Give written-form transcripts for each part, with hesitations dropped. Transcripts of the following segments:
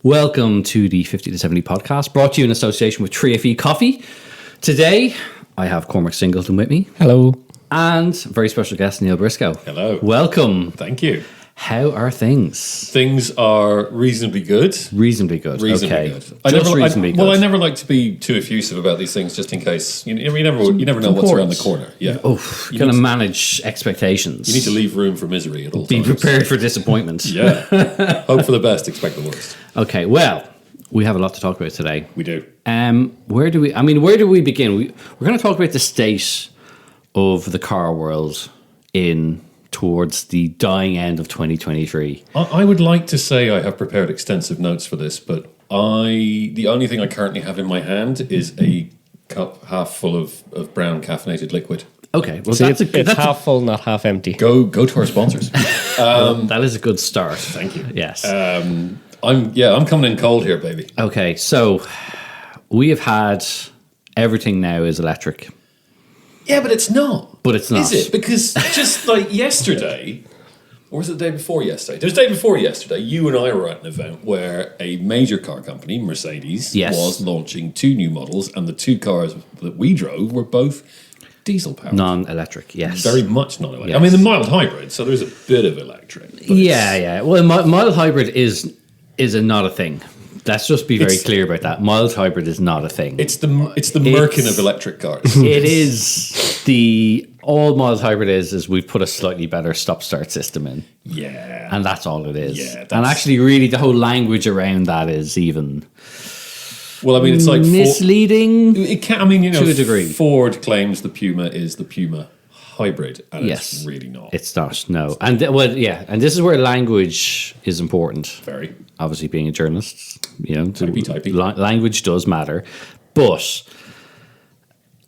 Welcome to the 50 to 70 podcast, brought to you in association with 3FE Coffee. Today, I have Cormac Singleton with me. Hello. And very special guest, Neil Briscoe. Hello. Welcome. Thank you. How are things? Things are reasonably good. Reasonably good. Reasonably okay. good. Reasonably good. Well, I never like to be too effusive about these things, just in case. You never know what's around the corner. Yeah. Oh, you got to manage expectations. You need to leave room for misery at all Be times. prepared for disappointment. Yeah. Hope for the best, expect the worst. Okay, well, we have a lot to talk about today. We do. Where do we begin? We're going to talk about the state of the car world towards the dying end of 2023. I would like to say I have prepared extensive notes for this, but the only thing I currently have in my hand is a cup half full of brown caffeinated liquid. Okay, well, It's half full, not half empty. Go to our sponsors. that is a good start. Thank you. Yes. I'm coming in cold here, baby. Okay, so we have had everything now is electric. Yeah, but it's not. But it's not. Is it? Because just like yesterday, or was it the day before yesterday? It was the day before yesterday, you and I were at an event where a major car company, Mercedes, was launching two new models, and the two cars that we drove were both diesel powered. Non-electric, yes. Very much non-electric. Yes. I mean, the mild hybrid, so there's a bit of electric. Yeah. Well, mild hybrid is not a thing. Let's just be very clear about that. Mild hybrid is not a thing. It's the Merkin of electric cars. It is all mild hybrid is we've put a slightly better stop-start system in. Yeah. And that's all it is. Yeah, and actually, really, the whole language around that is even... Well, I mean, it's like misleading. It can. I mean, to a degree. Ford claims the Puma is the Puma hybrid, and Yes. it's really not. It's not. No, and and this is where language is important. Very. Obviously, being a journalist, Typey. Language does matter, but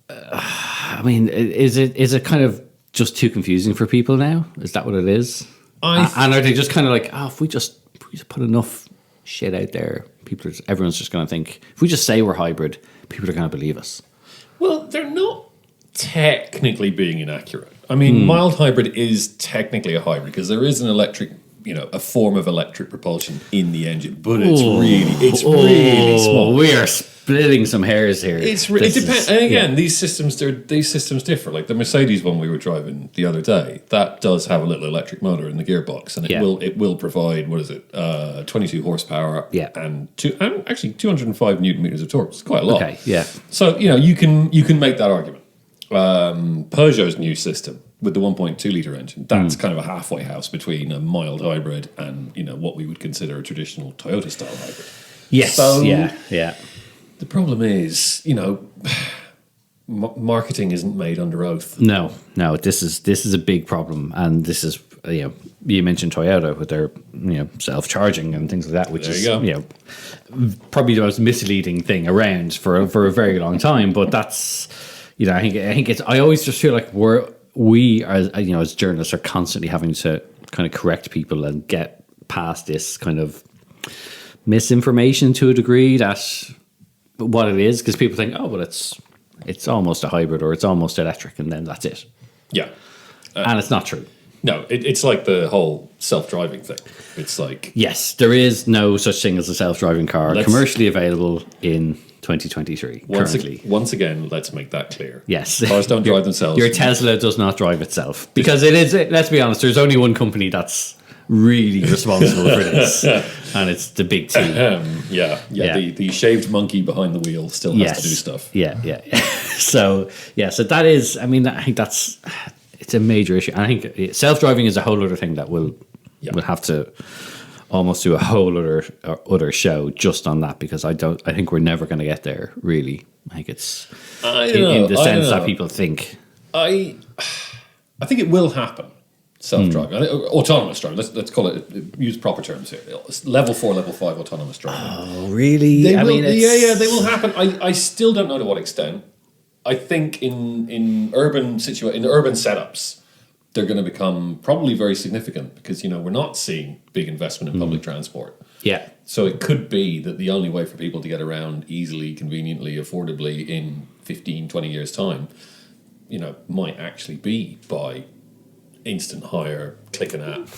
I mean, is it kind of just too confusing for people now? Is that what it is? And are they just kind of like, if we just put enough shit out there, everyone's just going to think, if we just say we're hybrid, people are going to believe us. Well, they're not technically being inaccurate. I mean, mild hybrid is technically a hybrid because there is an electric, a form of electric propulsion in the engine, but it's really small. We are splitting some hairs here. It depends. And again, these systems differ. Like the Mercedes one we were driving the other day, that does have a little electric motor in the gearbox, and it will provide 22 horsepower, and actually 205 newton meters of torque. It's quite a lot. Okay, yeah. So you can make that argument. Peugeot's new system with the 1.2 litre engine, that's kind of a halfway house between a mild hybrid and what we would consider a traditional Toyota style hybrid. Yes. So, yeah. The problem is, marketing isn't made under oath. No. This is a big problem, and this is you mentioned Toyota with their self-charging and things like that, which is probably the most misleading thing around for a very long time. But that's I think it's. I always just feel like we as journalists are constantly having to kind of correct people and get past this kind of misinformation to a degree that what it is, because people think, well, it's almost a hybrid or it's almost electric, and then that's it. Yeah. And it's not true. No, it's like the whole self-driving thing. It's like... Yes, there is no such thing as a self-driving car commercially available in 2023 currently. Once again, let's make that clear. Yes. Cars don't drive themselves. Your Tesla does not drive itself. Because it is, let's be honest, there's only one company that's really responsible for this, and it's the big T. The shaved monkey behind the wheel still has to do stuff. Yeah. So that is, I think it's a major issue. I think self-driving is a whole other thing that we'll have to almost do a whole other show just on that, because I think we're never going to get there, really. I think it's in the sense that people think. I think it will happen. Self-driving, autonomous driving. Let's call it. Use proper terms here. Level 4, level 5 autonomous driving. Oh, really? They will happen. I still don't know to what extent. I think in urban setups, they're going to become probably very significant because we're not seeing big investment in public transport. Yeah. So it could be that the only way for people to get around easily, conveniently, affordably in 15, 20 years' time, might actually be by instant hire, click an app,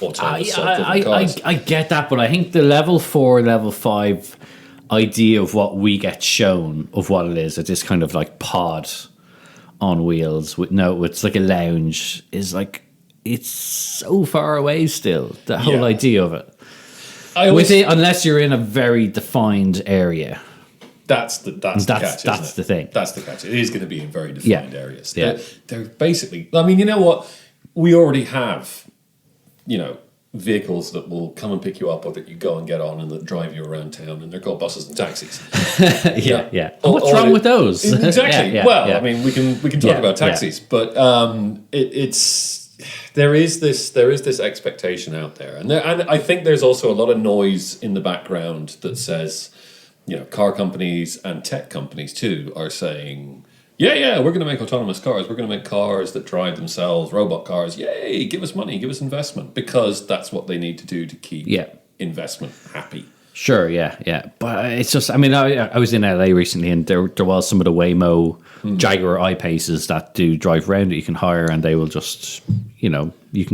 autonomous self-driving cars. I get that, but I think the level 4, level 5 idea of what we get shown of what it is kind of like pod on wheels it's like a lounge is like it's so far away still. The whole idea of it. Unless you're in a very defined area. That's the catch. That's the thing. That's the catch. It is going to be in very defined areas. Yeah. They're basically. I mean, you know what? We already have, vehicles that will come and pick you up, or that you go and get on, and that drive you around town, and they're called buses and taxis. Yeah. What's wrong with those? Exactly. I mean, we can talk about taxis, but there is this expectation out there, and I think there's also a lot of noise in the background that says, car companies and tech companies too are saying, we're going to make autonomous cars. We're going to make cars that drive themselves, robot cars. Yay, give us money, give us investment, because that's what they need to do to keep investment happy. Sure, yeah. But it's just, I mean, I was in LA recently, and there was some of the Waymo Jaguar I-Paces that do drive around that you can hire, and they will just, you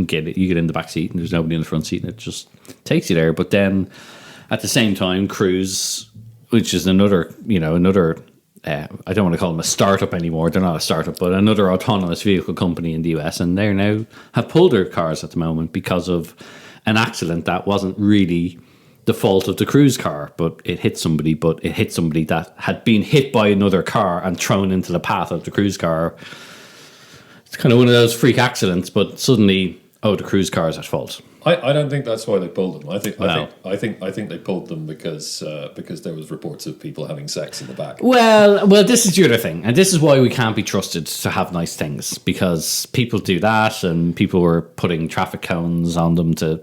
get in the back seat, and there's nobody in the front seat, and it just takes you there. But then at the same time, Cruise, which is another I don't want to call them a startup anymore. They're not a startup, but another autonomous vehicle company in the US, and they now have pulled their cars at the moment because of an accident that wasn't really the fault of the Cruise car, but it hit somebody that had been hit by another car and thrown into the path of the Cruise car. It's kind of one of those freak accidents, but suddenly, the Cruise car is at fault. I don't think that's why they pulled them. I think they pulled them because there was reports of people having sex in the back. Well, this is the other thing, and this is why we can't be trusted to have nice things, because people do that, and people were putting traffic cones on them to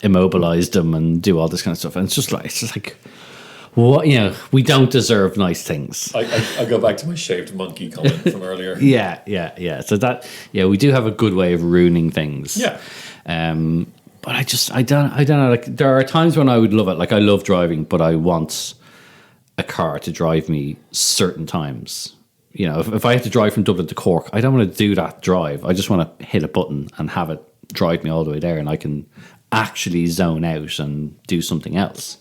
immobilize them and do all this kind of stuff, and it's just like. What, we don't deserve nice things. I go back to my shaved monkey comment from earlier. Yeah. So we do have a good way of ruining things. Yeah. But I don't know. Like, there are times when I would love it. Like, I love driving, but I want a car to drive me certain times. If I have to drive from Dublin to Cork, I don't want to do that drive. I just want to hit a button and have it drive me all the way there, and I can actually zone out and do something else.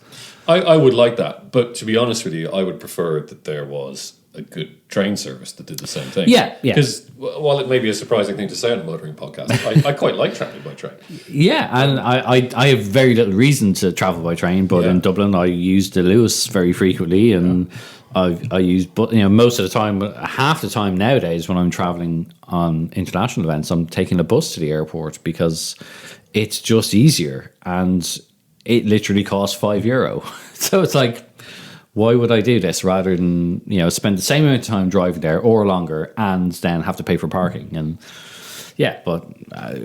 I would like that, but to be honest with you, I would prefer that there was a good train service that did the same thing. Yeah. Because while it may be a surprising thing to say on a motoring podcast, I quite like travelling by train. Yeah, and I have very little reason to travel by train, but in Dublin I use the Lewis very frequently, and I use, but most of the time, half the time nowadays when I'm traveling on international events, I'm taking a bus to the airport because it's just easier, and it literally costs €5. So it's like, why would I do this rather than spend the same amount of time driving there or longer and then have to pay for parking? And but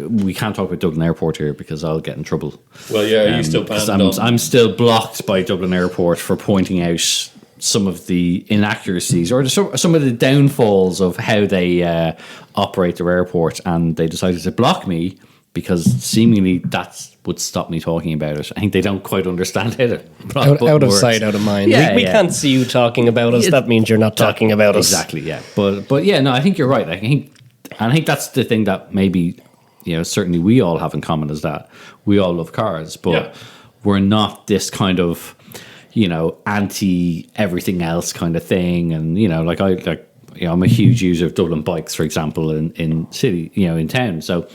we can't talk about Dublin Airport here because I'll get in trouble. Well, are you still banned? I'm still blocked by Dublin Airport for pointing out some of the inaccuracies or some of the downfalls of how they operate their airport, and they decided to block me because seemingly that would stop me talking about it. I think they don't quite understand it. Out of sight, out of mind. We can't see you talking about us. That means you're not talking about us. Exactly, yeah. But yeah, no, I think you're right. I think that's the thing that maybe, certainly we all have in common, is that we all love cars, but we're not this kind of, anti everything else kind of thing. And, I'm a huge user of Dublin bikes, for example, in city, in town. So,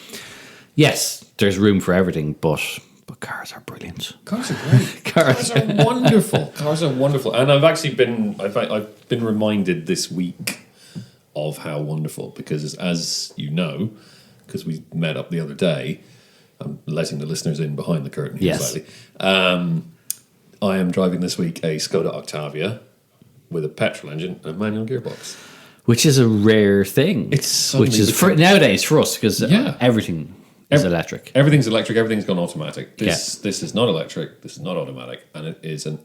yes, there's room for everything, but cars are brilliant. Cars are great. Cars are wonderful. Cars are wonderful, and I've been reminded this week of how wonderful, because as you know, because we met up the other day, I'm letting the listeners in behind the curtain here slightly. I am driving this week a Skoda Octavia with a petrol engine and a manual gearbox, which is a rare thing. Nowadays for us, because everything is electric. Everything's electric. Everything's gone automatic. This is not electric. This is not automatic, and it is an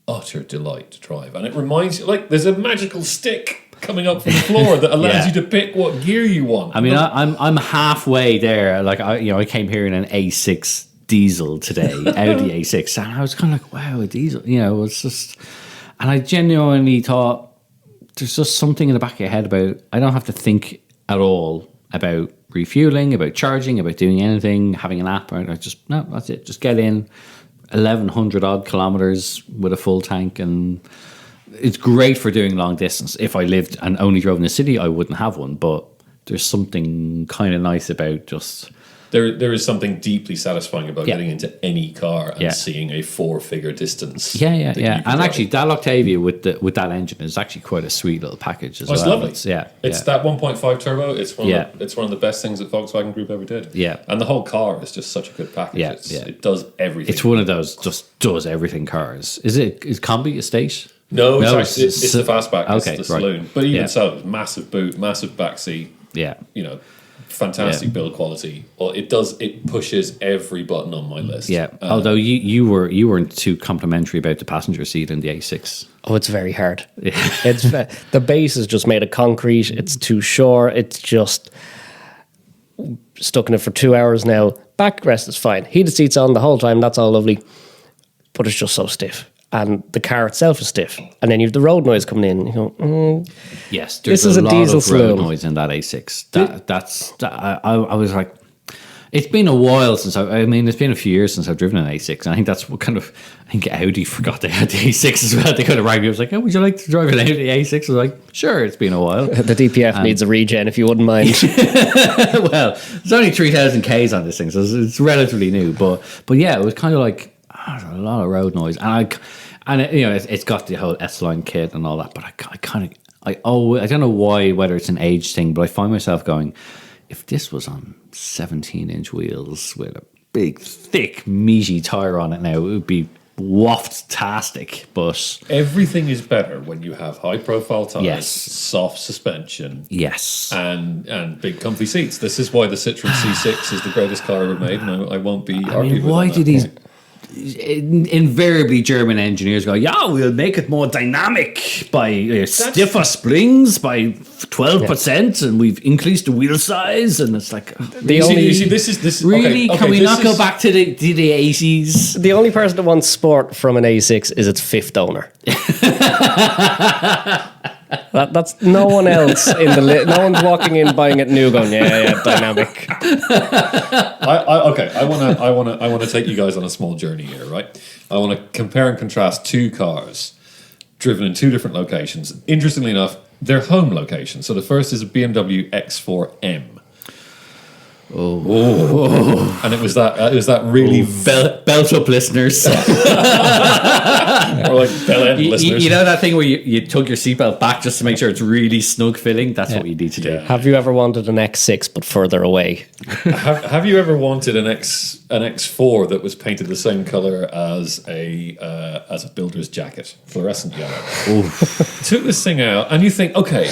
utter delight to drive. And it reminds you, like, there's a magical stick coming up from the floor that allows you to pick what gear you want. I mean, I'm halfway there. Like, I came here in an A6 diesel today, Audi A6, and I was kind of like, wow, a diesel. It's just, and I genuinely thought there's just something in the back of your head about, I don't have to think at all about refueling, about charging, about doing anything, having an app. That's it. Just get in 1,100 odd kilometers with a full tank, and it's great for doing long distance. If I lived and only drove in the city, I wouldn't have one, but there's something kind of nice about just... There is something deeply satisfying about getting into any car and seeing a 4-figure distance. Yeah. And actually, that Octavia with that engine is actually quite a sweet little package as well. It's lovely. It's that 1.5 turbo. It's one of the best things that Volkswagen Group ever did. Yeah. And the whole car is just such a good package. It does everything. It's one of those just does everything cars. Is Combi a state? No, it's the fastback. Okay, it's the saloon. Right. But even so, massive boot, massive back seat. Yeah. Fantastic build quality. Well, it pushes every button on my list. Yeah. Although you weren't too complimentary about the passenger seat in the A6. Oh, it's very hard. It's the base is just made of concrete. It's too short. It's just stuck in it for 2 hours now. Backrest is fine. Heated seats on the whole time. That's all lovely. But it's just so stiff. And the car itself is stiff. And then you have the road noise coming in. You go, Yes, there's a lot diesel of road noise in that A6. I was like, it's been a while since it's been a few years since I've driven an A6. And I think that's what I think Audi forgot they had the A6 as well. They could have rang me. I was like, would you like to drive an Audi A6? I was like, sure, it's been a while. The DPF needs a regen if you wouldn't mind. Well, there's only 3,000 Ks on this thing, so it's relatively new. But yeah, it was kind of like, a lot of road noise. And it's got the whole S-Line kit and all that, but I don't know why, whether it's an age thing, but I find myself going, if this was on 17-inch wheels with a big, thick, meaty tire on it now, it would be waft-tastic. But everything is better when you have high-profile tires, soft suspension, and big, comfy seats. This is why the Citroen C6 is the greatest car ever made, and I won't be arguing. Why do these? Invariably German engineers go, we'll make it more dynamic by stiffer springs by 12%, and we've increased the wheel size, and it's like this really can we not go back to the 80s? The only person that wants sport from an A6 is its fifth owner. That's no one else in the no one's walking in buying it new going dynamic. I want to take you guys on a small journey here, right? I want to compare and contrast two cars driven in two different locations. Interestingly enough, they're home locations. So the first is a BMW X4M. And it was that really belt up listeners. Or like bell end listeners. You know that thing where you tug your seatbelt back just to make sure it's really snug fitting? That's what you need to do. Have you ever wanted an X6 but further away? Have you ever wanted an X4 that was painted the same color as a builder's jacket, fluorescent yellow? Took this thing out, and you think, okay,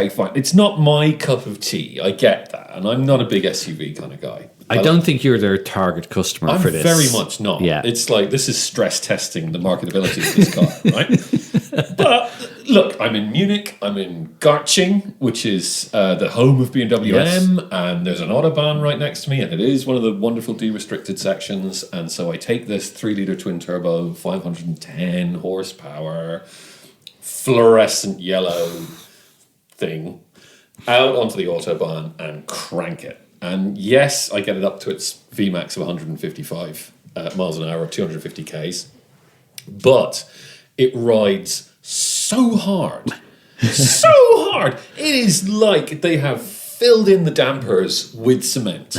fine. It's not my cup of tea. I get that, and I'm not a big SUV kind of guy. I don't think you're their target customer for this. I'm very much not. Yeah. It's like, this is stress testing the marketability of this car, right? But look, I'm in Munich, I'm in Garching, which is the home of BMW M, and there's an Autobahn right next to me, and it is one of the wonderful de-restricted sections, and so I take this 3-litre twin-turbo, 510 horsepower, fluorescent yellow thing, out onto the Autobahn and crank it. And yes, I get it up to its VMAX of 155 miles an hour, 250 Ks. But it rides so hard. So hard. It is like they have filled in the dampers with cement.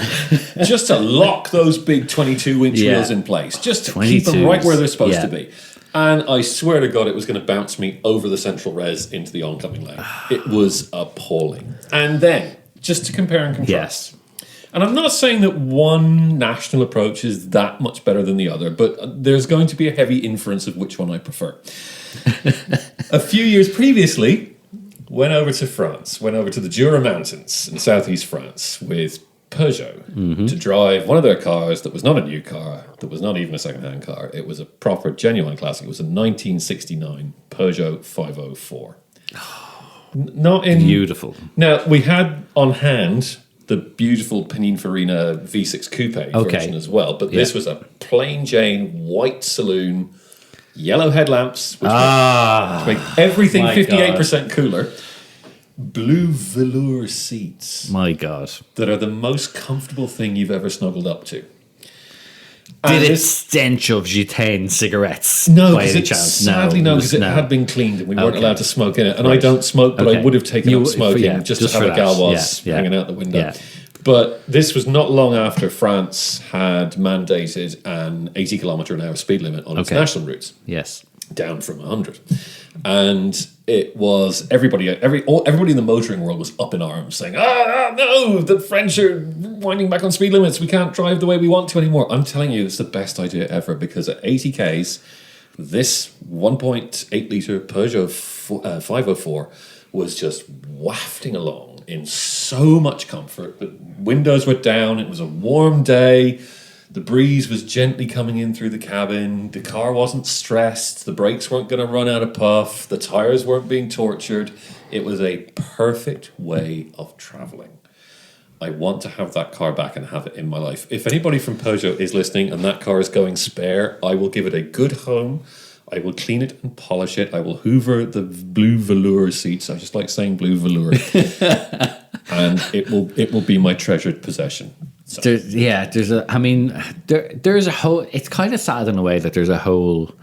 Just to lock those big 22-inch wheels in place. Just to keep them right where they're supposed to be. And I swear to God, it was going to bounce me over the central res into the oncoming lane. It was appalling. And then, just to compare and contrast... And I'm not saying that one national approach is that much better than the other, but there's going to be a heavy inference of which one I prefer. A few years previously, went over to France, went over to the Jura Mountains in southeast France with Peugeot to drive one of their cars that was not a new car, that was not even a second-hand car. It was a proper, genuine classic. It was a 1969 Peugeot 504. Beautiful. Now, we had on hand the beautiful Pininfarina V6 Coupe version as well, but this was a plain Jane white saloon, yellow headlamps, which make everything 58% cooler. blue velour seats. My God. That are the most comfortable thing you've ever snuggled up to. Did it stench of Gitane cigarettes? No, sadly no, because it had been cleaned and we weren't allowed to smoke in it. And I don't smoke, but I would have taken up smoking just to have a Gauloise hanging out the window. Yeah. But this was not long after France had mandated an 80 kilometre an hour speed limit on its national routes. Yes. Down from 100. And it was everybody in the motoring world was up in arms saying, no, the French are winding back on speed limits. We can't drive the way we want to anymore. I'm telling you, it's the best idea ever, because at 80 Ks, this 1.8 litre Peugeot 504 was just wafting along in so much comfort. The windows were down. It was a warm day. The breeze was gently coming in through the cabin. The car wasn't stressed. The brakes weren't going to run out of puff. The tires weren't being tortured. It was a perfect way of traveling. I want to have that car back and have it in my life. If anybody from Peugeot is listening and that car is going spare, I will give it a good home. I will clean it and polish it. I will hoover the blue velour seats. I just like saying blue velour. And it will be my treasured possession. So. There's a whole, it's kind of sad in a way that there's a whole,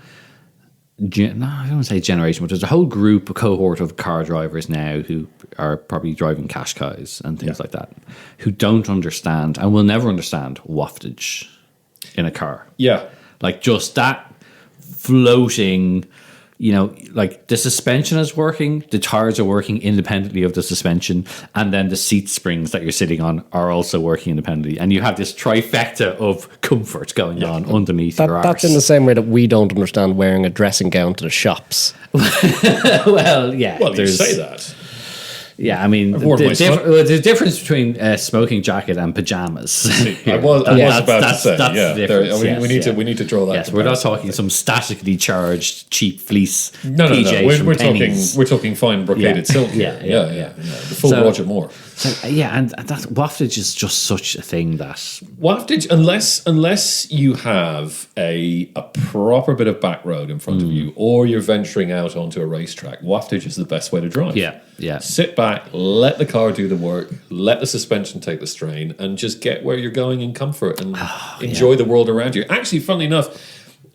I don't want to say generation, but there's a whole group, a cohort of car drivers now who are probably driving Qashqais and things like that, who don't understand and will never understand waftage in a car. Yeah. Like just that floating, like the suspension is working, the tires are working independently of the suspension, and then the seat springs that you're sitting on are also working independently, and you have this trifecta of comfort going on underneath your arse. That's in the same way that we don't understand wearing a dressing gown to the shops. Well, yeah. Well, you say that. Yeah, I mean, the difference between a smoking jacket and pajamas. I was about to say, we need to draw that. Yes, we're not talking some statically charged cheap fleece. No. We're talking fine brocaded silk. Yeah. The full Roger Moore. So, and that waftage is just such a thing that waftage, unless you have a proper bit of back road in front of you, or you're venturing out onto a racetrack, waftage is the best way to drive. Yeah. Sit back, let the car do the work, let the suspension take the strain, and just get where you're going in comfort and enjoy the world around you. Actually, funnily enough,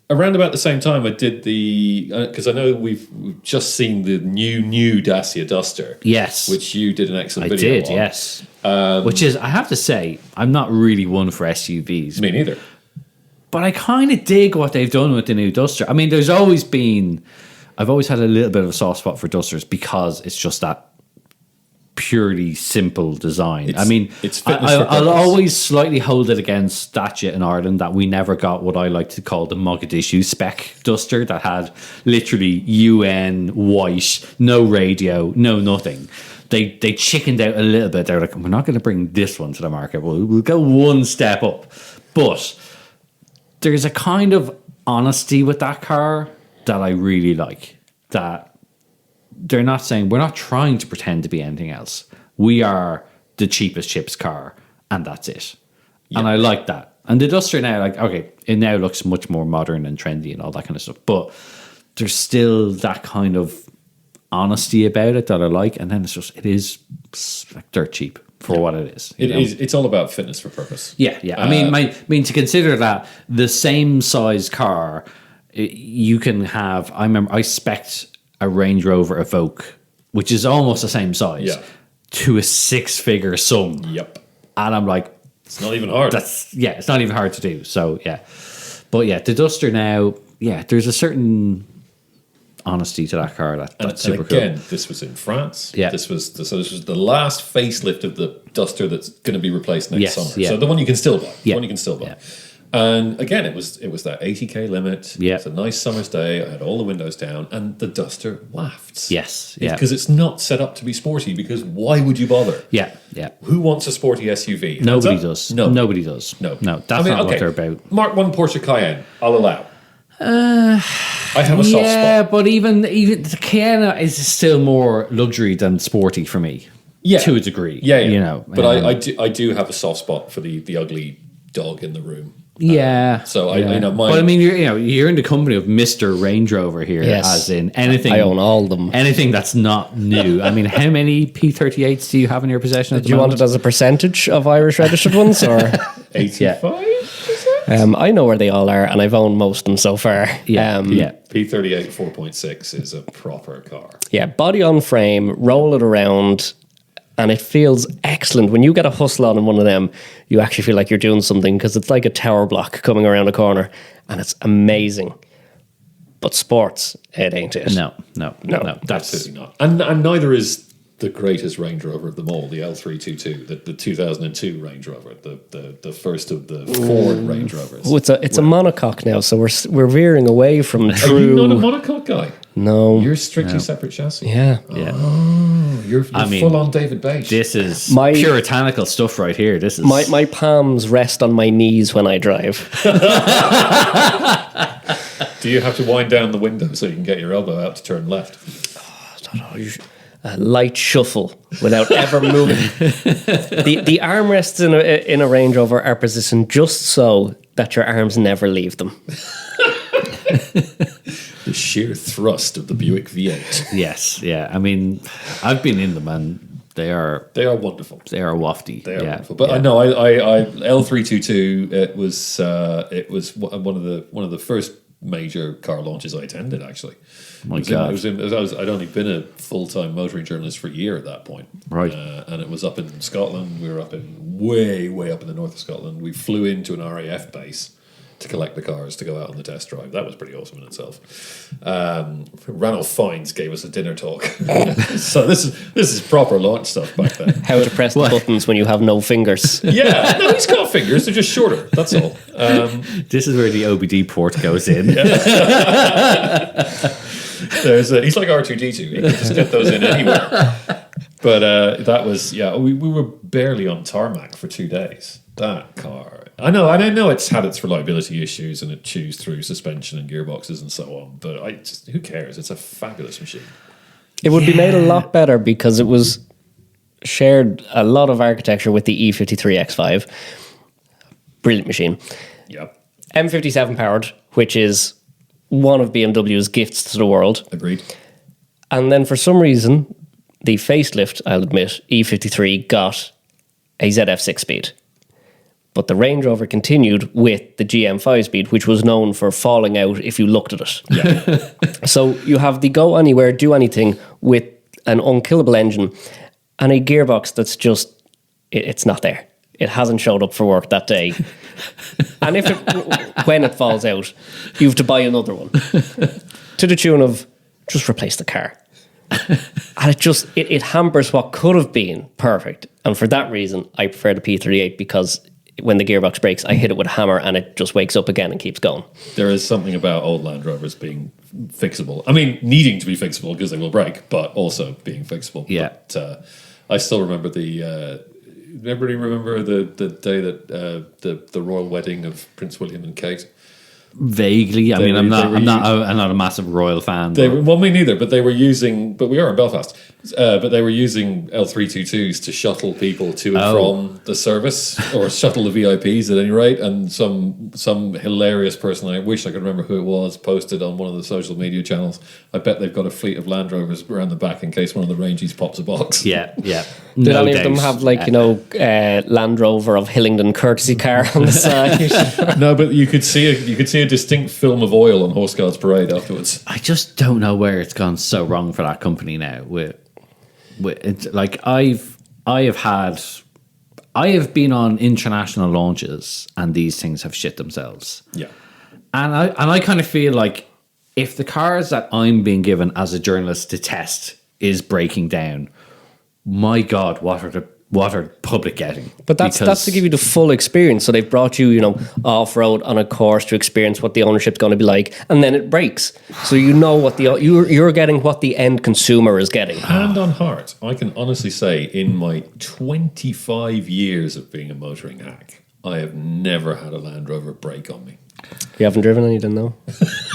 around about the same time, I did because I know we've just seen the new Dacia Duster. Yes. Which you did an excellent video on. I did, yes. Which is, I have to say, I'm not really one for SUVs. Me neither. But I kind of dig what they've done with the new Duster. I mean, I've always had a little bit of a soft spot for Dusters because it's just that purely simple design. I'll always slightly hold it against Dacia in Ireland that we never got what I like to call the Mogadishu spec Duster that had literally UN white, no radio, no nothing. They chickened out a little bit. They're like, we're not going to bring this one to the market. We'll go one step up. But there's a kind of honesty with that car that I really like. That they're not saying, we're not trying to pretend to be anything else. We are the cheapest chips car, and that's it. Yep. And I like that. And the Duster now, it now looks much more modern and trendy and all that kind of stuff. But there's still that kind of honesty about it that I like. And then it is like dirt cheap for what it is. It's all about fitness for purpose. Yeah. I mean, to consider that the same size car, you can have. I remember I spec'd a Range Rover Evoque, which is almost the same size, to a 6-figure sum. Yep. And I'm like, it's not even hard. It's not even hard to do. So but the Duster now, there's a certain honesty to that car that's super cool. Again, this was in France. Yeah. This was the last facelift of the Duster that's going to be replaced next summer. Yeah. So the one you can still buy. Yeah. And again, it was that 80k limit. Yeah. It's a nice summer's day. I had all the windows down, and the Duster wafts. Yes. Yeah. Because it's not set up to be sporty. Because why would you bother? Yeah. Who wants a sporty SUV? Nobody does. No. Nobody does. No. That's not what they're about. Mark 1 Porsche Cayenne, I'll allow. I have a soft spot. Yeah, but even the Cayenne is still more luxury than sporty for me. Yeah. To a degree. Yeah. But I do have a soft spot for the ugly dog in the room. Yeah. I know but I mean, you're in the company of Mr. Range Rover here, as in anything. I own all of them. Anything that's not new. I mean, how many P38s do you have in your possession at the moment? Do you want it as a percentage of Irish registered ones, or 85%? I know where they all are, and I've owned most of them so far. P38 4.6 is a proper car. Yeah, body on frame, roll it around, and it feels excellent. When you get a hustle on in one of them, you actually feel like you're doing something, because it's like a tower block coming around a corner, and it's amazing. But sports, it ain't it. No, that's absolutely not. And neither is the greatest Range Rover of them all, the L322, the 2002 Range Rover, the first of the Ford Range Rovers. Oh, it's a monocoque now, so we're veering away from true. Are you not a monocoque guy? No, you're strictly separate chassis. Yeah. Oh, you're full on David Beige. This is puritanical stuff right here. This is my palms rest on my knees when I drive. Do you have to wind down the window so you can get your elbow out to turn left? I don't know. A light shuffle without ever moving. The armrests in a Range Rover are positioned just so that your arms never leave them. The sheer thrust of the Buick V8. Yes, yeah. I mean, I've been in them, and they are wonderful. They are wafty. They are wonderful. But I know I L322. It was one of the first major car launches I attended. Actually, God, I'd only been a full-time motoring journalist for a year at that point. Right, and it was up in Scotland. We were up in way up in the north of Scotland. We flew into an RAF base to collect the cars to go out on the test drive. That was pretty awesome in itself. Ranulph Fiennes gave us a dinner talk. So this is proper launch stuff back then. How to press the buttons when you have no fingers. Yeah, no, he's got fingers. They're just shorter. That's all. This is where the OBD port goes in. He's like R2D2. You can just get those in anywhere. But that was, we were barely on tarmac for 2 days. That car, I know it's had its reliability issues and it chews through suspension and gearboxes and so on, but who cares? It's a fabulous machine. It would be made a lot better because it was shared a lot of architecture with the E53 X5. Brilliant machine. Yep. M57 powered, which is one of BMW's gifts to the world. Agreed. And then for some reason, the facelift, I'll admit, E53 got a ZF6 speed. But the Range Rover continued with the GM 5-speed, which was known for falling out if you looked at it. Yeah. So you have the go anywhere, do anything with an unkillable engine and a gearbox that's just, it's not there. It hasn't showed up for work that day. And when it falls out, you have to buy another one. To the tune of, just replace the car. And it hampers what could have been perfect. And for that reason, I prefer the P38 because when the gearbox breaks, I hit it with a hammer and it just wakes up again and keeps going. There is something about old Land Rovers being fixable. I mean, needing to be fixable because they will break, but also being fixable. Yeah. But I still remember everybody remember the day that the royal wedding of Prince William and Kate? Vaguely. I'm not a massive royal fan. Well, me neither. But they were using. But we are in Belfast. But they were using L322s to shuttle people to and from the service, or shuttle the VIPs at any rate. And some hilarious person, I wish I could remember who it was, posted on one of the social media channels. I bet they've got a fleet of Land Rovers around the back in case one of the Rangies pops a box. Yeah. Did any of them have Land Rover of Hillingdon courtesy car on the side? No, but you could see a distinct film of oil on Horse Guards Parade afterwards. I just don't know where it's gone so wrong for that company now. I have been on international launches and these things have shit themselves. Yeah, and I kind of feel like if the cars that I'm being given as a journalist to test is breaking down, my God, what are public getting? But that's to give you the full experience. So they've brought you, off road on a course to experience what the ownership's going to be like, and then it breaks. So you know what you're getting, what the end consumer is getting. Hand on heart, I can honestly say, in my 25 years of being a motoring hack, I have never had a Land Rover break on me. You haven't driven any, then, though?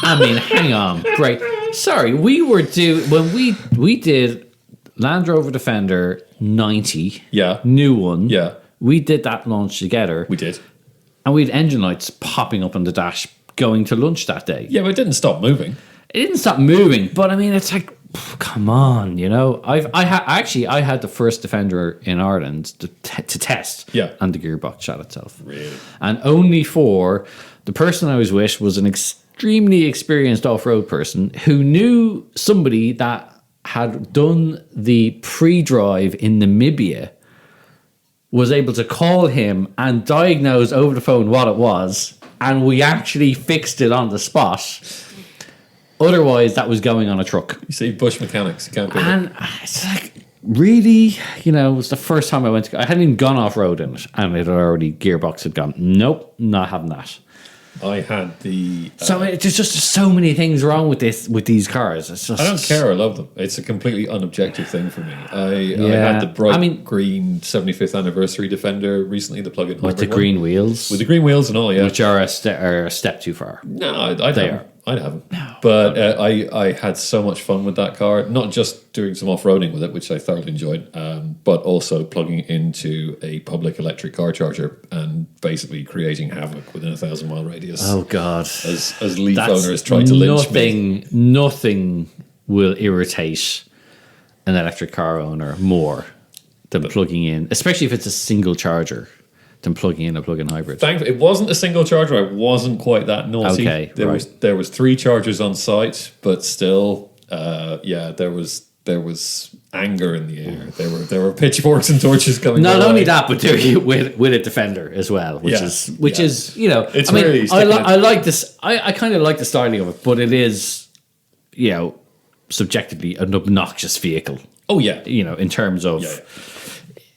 I mean, hang on, break. Sorry, we were when we did Land Rover Defender 90, yeah, new one, yeah. We did that launch together. We did, and we had engine lights popping up on the dash going to lunch that day. Yeah, but it didn't stop moving. It didn't stop moving, but I mean, it's like, come on, you know. I had the first Defender in Ireland to test, and the gearbox shot itself. Really? And only for the person I was with was an extremely experienced off-road person who knew somebody that had done the pre-drive in Namibia, was able to call him and diagnose over the phone what it was, and we actually fixed it on the spot. Otherwise, that was going on a truck. You see, bush mechanics, you can't do it. And it's like, really? You know, it was the first time I went to... I hadn't even gone off-road in it, and it had already... Gearbox had gone, nope, not having that. I had the... So there's just so many things wrong with these cars. It's just... I don't care, I love them. It's a completely unobjective thing for me. I had the bright green 75th anniversary Defender recently, the plug-in hybrid with the green wheels. With the green wheels and all, yeah. Which are a step too far. No, I'd have them. No. But I had so much fun with that car, not just doing some off-roading with it, which I thoroughly enjoyed, but also plugging into a public electric car charger and basically creating havoc within a 1,000-mile radius. Oh, God. As Leaf owners try to lynch me. Nothing will irritate an electric car owner more than plugging in, especially if it's a single charger, than plugging in a plug-in hybrid. It wasn't a single charger. I wasn't quite that naughty. Okay, there was 3 chargers on site, but still, there was anger in the air. There were pitchforks and torches coming. Not only that, but there with a Defender as well, which is you know. It's really I like this. I kind of like the styling of it, but it is, you know, subjectively an obnoxious vehicle. Oh yeah, you know, in terms of. Yeah.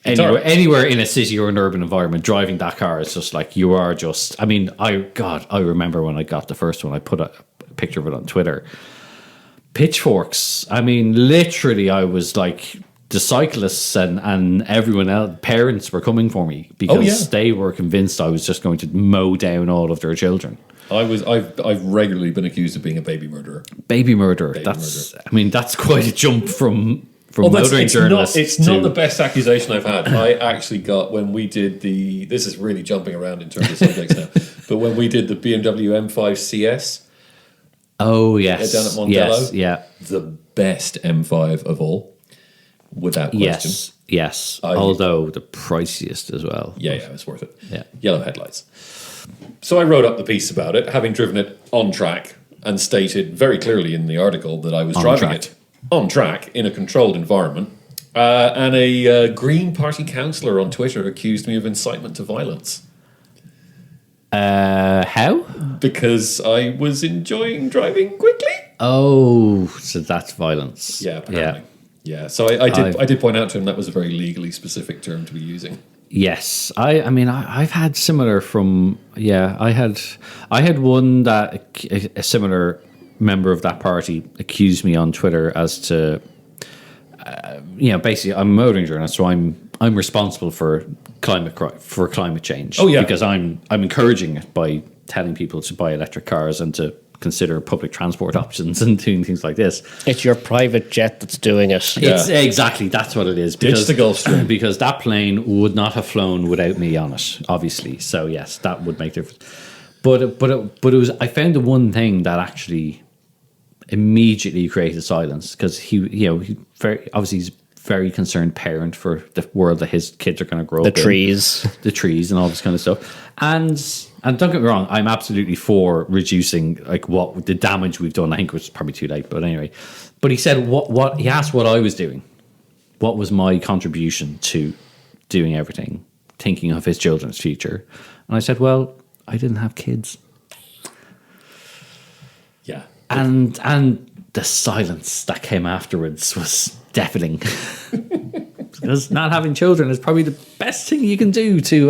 Anywhere in a city or an urban environment, driving that car is just like, you are just... I mean, I remember when I got the first one, I put a picture of it on Twitter. Pitchforks. I mean, literally, I was like, the cyclists and everyone else, parents were coming for me because they were convinced I was just going to mow down all of their children. I've regularly been accused of being a baby murderer. Baby murderer. I mean, that's quite a jump from motoring journalists. It's not the best accusation I've had. I actually got, when we did this is really jumping around in terms of subjects now, but when we did the BMW M5 CS. Oh, yes. Down at Mondello. Yes, yeah. The best M5 of all, without question. Yes. Although the priciest as well. Yeah, it's worth it. Yeah. Yellow headlights. So I wrote up the piece about it, having driven it on track, and stated very clearly in the article that I was driving it on track in a controlled environment, and a Green Party councillor on Twitter accused me of incitement to violence. How? Because I was enjoying driving quickly. Oh, so that's violence. Yeah, apparently. Yeah. So I did point out to him that was a very legally specific term to be using. Yes, I mean, I've had similar from I had one that a similar member of that party accused me on Twitter as to, basically I'm a motoring journalist, so I'm responsible for climate change. Oh yeah, because I'm encouraging it by telling people to buy electric cars and to consider public transport options and doing things like this. It's your private jet that's doing it. It's exactly, that's what it is. Ditch the Gulfstream. Because that plane would not have flown without me on it, obviously. So yes, that would make a difference. But it was, I found the one thing that actually immediately created silence, because he's a very concerned parent for the world that his kids are going to grow up in. The trees and all this kind of stuff. And don't get me wrong, I'm absolutely for reducing like what the damage we've done. I think it was probably too late, but anyway. But he said he asked what I was doing. What was my contribution to doing everything, thinking of his children's future? And I said, well, I didn't have kids. Yeah. And the silence that came afterwards was deafening. Because not having children is probably the best thing you can do to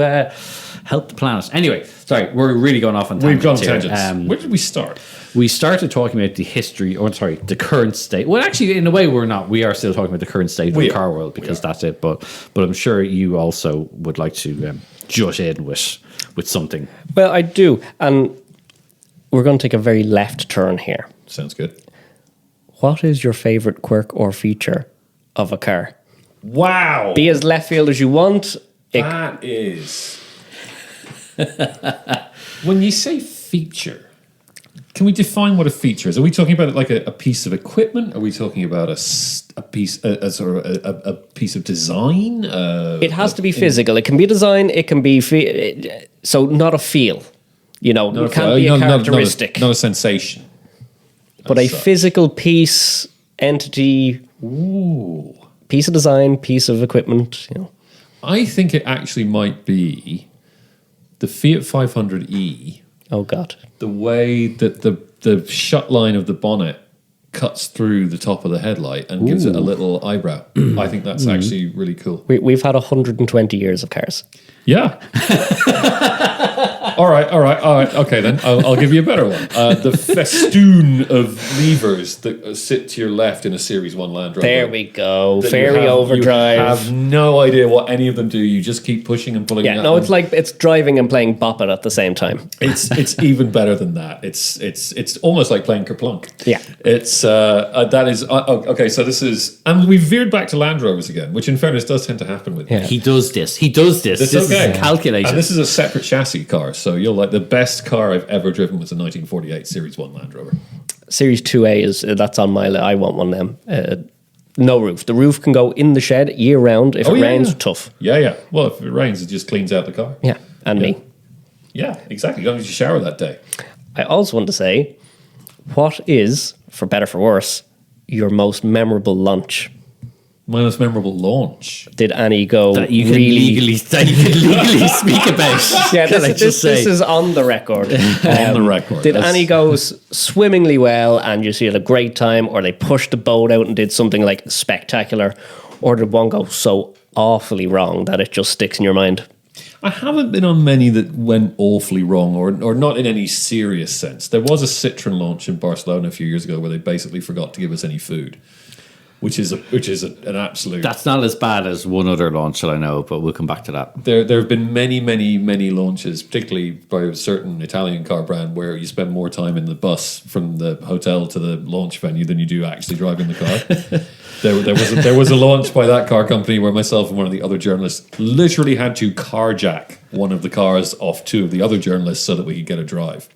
help the planet. Anyway, sorry, we're really going off on tangents. We've gone tangents. Where did we start? We started talking about the current state. Well, actually, in a way, we're not. We are still talking about the current state of the car world, because that's it. But I'm sure you also would like to jut in with something. Well, I do. And we're going to take a very left turn here. Sounds good. What is your favourite quirk or feature of a car? Wow. Be as left field as you want. That is... When you say feature, can we define what a feature is? Are we talking about like a piece of equipment? Are we talking about a piece of design? It has to be physical. It can be design. It can be so not a feel. You know, it can't be a characteristic, not a sensation, but a physical piece, entity, piece of design, piece of equipment. You know, I think it actually might be the Fiat 500e. Oh God! The way that the shut line of the bonnet cuts through the top of the headlight and gives it a little eyebrow. I think that's actually really cool. We've had 120 years of cars. Yeah. All right. Okay, then I'll give you a better one. The festoon of levers that sit to your left in a Series 1 Land Rover. There we go. Fairy overdrive. You have no idea what any of them do. You just keep pushing and pulling. Yeah, no, it's like it's driving and playing Bop It at the same time. It's even better than that. It's almost like playing Kerplunk. Yeah. It's that is okay. So this is, and we veered back to Land Rovers again, which in fairness does tend to happen with. Yeah. He does this. This is a calculation. And this is a separate chassis car, so you'll like the best car I've ever driven was a 1948 Series 1 Land Rover. Series 2A is that's on my list. I want one of them. No roof. The roof can go in the shed year round. If it rains, tough. Yeah. Well, if it rains, it just cleans out the car. Yeah, and me. Yeah, exactly. You don't need to shower that day. I also want to say, what is, for better for worse, your most memorable lunch? My most memorable launch. Did Annie go that you can legally speak about? Yeah, this is on the record. On the record. Did Annie go swimmingly well and you had a great time, or they pushed the boat out and did something like spectacular, or did one go so awfully wrong that it just sticks in your mind? I haven't been on many that went awfully wrong, or not in any serious sense. There was a Citroen launch in Barcelona a few years ago where they basically forgot to give us any food. Which is an absolute. That's not as bad as one other launch that I know, but we'll come back to that. There have been many launches, particularly by a certain Italian car brand, where you spend more time in the bus from the hotel to the launch venue than you do actually driving the car. There was a launch by that car company where myself and one of the other journalists literally had to carjack one of the cars off two of the other journalists so that we could get a drive.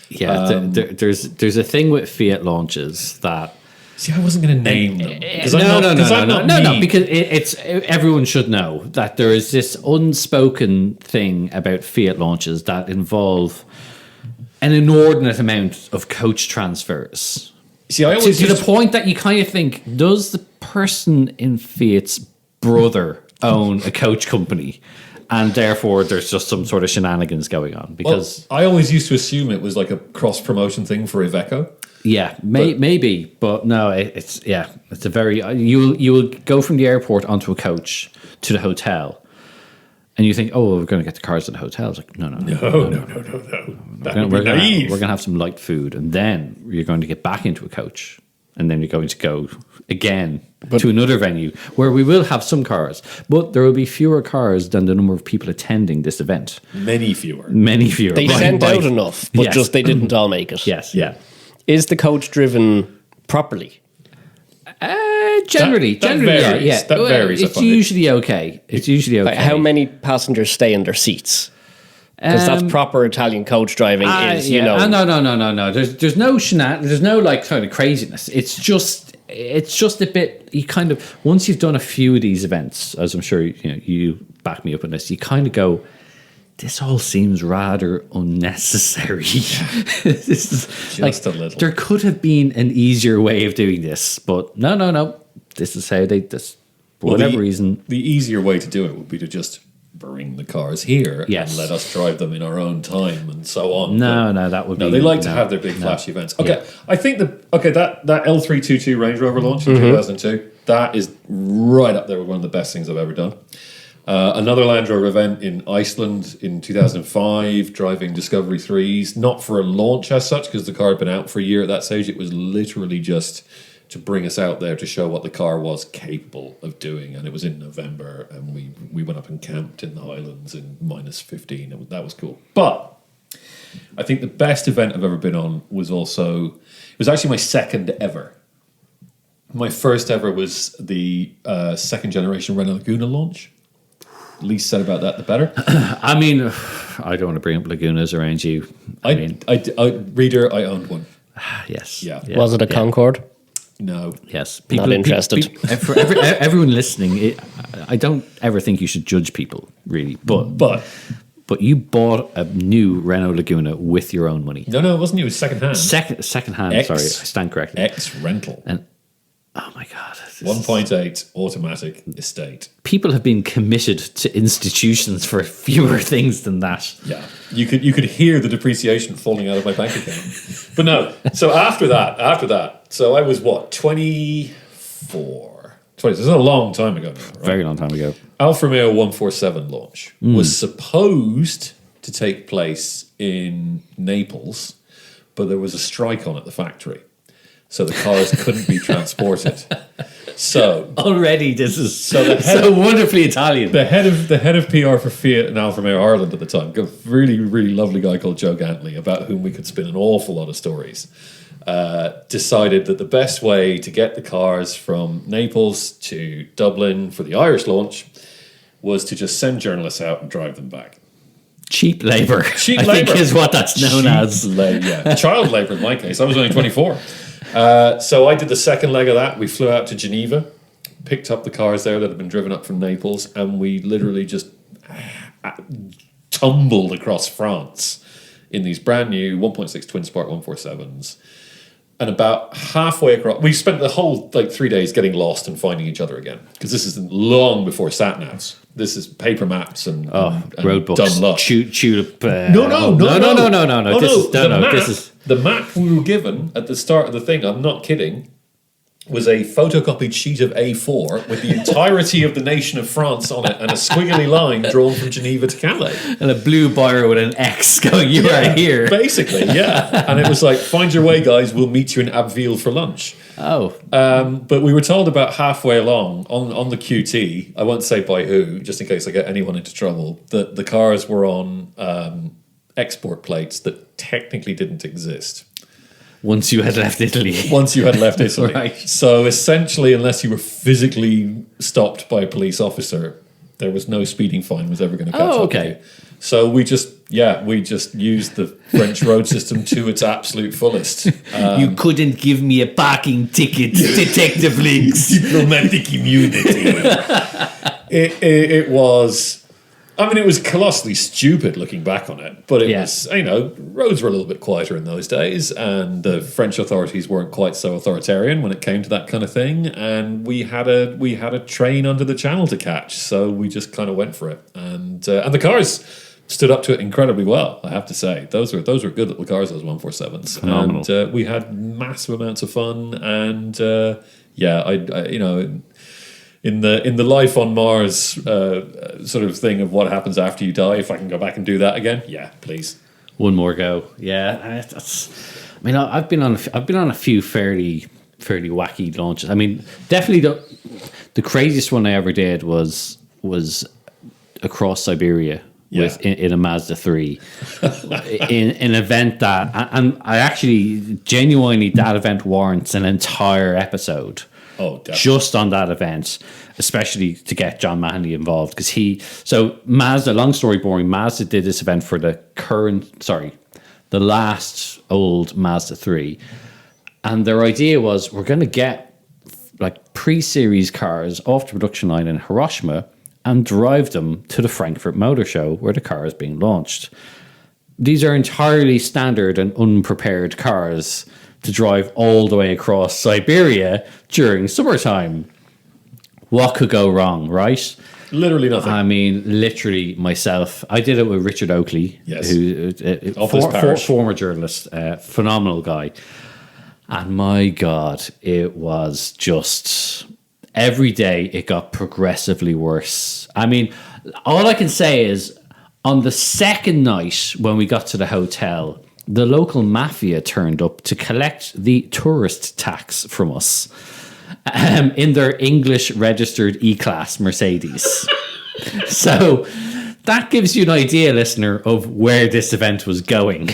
Yeah, there's a thing with Fiat launches that. See, I wasn't going to name them. No, because it's everyone should know that there is this unspoken thing about Fiat launches that involve an inordinate amount of coach transfers. See, I always to the point that you kind of think, does the person in Fiat's brother own a coach company? And therefore, there's just some sort of shenanigans going on. Because I always used to assume it was like a cross-promotion thing for Iveco. Yeah, maybe, but no, it's a very you will go from the airport onto a coach to the hotel, and you think, oh, we're going to get the cars at the hotel. It's like, no. We're going to have some light food, and then you're going to get back into a coach, and then you're going to go again to another venue where we will have some cars, but there will be fewer cars than the number of people attending this event. Many fewer. They sent out enough, but just they didn't all make it. Yes, yeah. Is the coach driven properly? Generally, varies. yeah. That varies. It's usually okay. Like how many passengers stay in their seats? Because that's proper Italian coach driving. No. There's no there's no like kind of craziness. It's just a bit. You kind of, once you've done a few of these events, as I'm sure you back me up on this, you kind of go, this all seems rather unnecessary. This is just a little. There could have been an easier way of doing this, but no. This is how they. This for whatever reason. The easier way to do it would be to just bring the cars here and let us drive them in our own time and so on. No, that would be. No, they like to have their big flashy events. Okay, I think that L322 Range Rover launch in 2002, that is right up there with one of the best things I've ever done. Another Land Rover event in Iceland in 2005, driving Discovery 3s, not for a launch as such, because the car had been out for a year at that stage. It was literally just to bring us out there to show what the car was capable of doing. And it was in November, and we went up and camped in the Highlands in -15. That was cool. But I think the best event I've ever been on was actually my second ever. My first ever was the second generation Renault Laguna launch. least said about that, the better. I mean, I don't want to bring up Lagunas around you. Reader, I owned one. Yes. Yeah. Was it a Concorde? No. Yes. Not interested. For everyone listening, I don't ever think you should judge people, really. But you bought a new Renault Laguna with your own money. No, it wasn't. It was second hand. Second hand. Sorry, I stand corrected. Ex rental. And oh my god, 1.8 automatic estate. People have been committed to institutions for fewer things than that. Yeah, you could hear the depreciation falling out of my bank account. But no. So after that, so I was what 24. This is a long time ago now, right? Very long time ago. Alfa Romeo 147 launch was supposed to take place in Naples, but there was a strike on at the factory, so the cars couldn't be transported. So already this is so wonderfully Italian. The head of PR for Fiat and Alfa Romeo Ireland at the time, a really, really lovely guy called Joe Gantley, about whom we could spin an awful lot of stories, decided that the best way to get the cars from Naples to Dublin for the Irish launch was to just send journalists out and drive them back. Cheap labour. I think is what that's known as. Child labour in my case. I was only 24. So I did the second leg of that. We flew out to Geneva, picked up the cars there that had been driven up from Naples, and we literally just tumbled across France in these brand new 1.6 twin spark 147s. And about halfway across, we spent the whole 3 days getting lost and finding each other again, because this is long before sat navs. This is paper maps and road books. Dumb luck. Tulip. No. This is the map we were given at the start of the thing. I'm not kidding. Was a photocopied sheet of A4 with the entirety of the nation of France on it and a squiggly line drawn from Geneva to Calais. And a blue bar with an X going, you are here. Basically, yeah. And it was like, find your way, guys. We'll meet you in Abbeville for lunch. Oh. But we were told about halfway along on the QT, I won't say by who, just in case I get anyone into trouble, that the cars were on export plates that technically didn't exist. Once you had left Italy. Right. So essentially, unless you were physically stopped by a police officer, there was no speeding fine was ever going to catch up with you. So we just used the French road system to its absolute fullest. You couldn't give me a parking ticket, Detective Links. Diplomatic immunity. It was... I mean, it was colossally stupid looking back on it, but it was, roads were a little bit quieter in those days, and the French authorities weren't quite so authoritarian when it came to that kind of thing, and we had a train under the channel to catch, so we just kind of went for it, and the cars stood up to it incredibly well, I have to say. Those were good little cars, those 147s. Phenomenal. And we had massive amounts of fun, and in the life on Mars sort of thing of what happens after you die, if I can go back and do that again, yeah, please. One more go. Yeah, I've been on a few fairly wacky launches. I mean, definitely the craziest one I ever did was across Siberia in a Mazda 3 in an event and I actually genuinely, that event warrants an entire episode. Oh, definitely. Just on that event, especially to get John Mahoney involved, because Mazda, long story boring, Mazda did this event for the last old Mazda 3, and their idea was, we're going to get pre-series cars off the production line in Hiroshima and drive them to the Frankfurt Motor Show where the car is being launched. These are entirely standard and unprepared cars to drive all the way across Siberia during summertime. What could go wrong, right? Literally nothing. I mean, literally myself. I did it with Richard Oakley, who former journalist, phenomenal guy. And my God, it was just... every day it got progressively worse. I mean, all I can say is, on the second night when we got to the hotel, the local mafia turned up to collect the tourist tax from us in their English registered E-Class Mercedes. So that gives you an idea, listener, of where this event was going.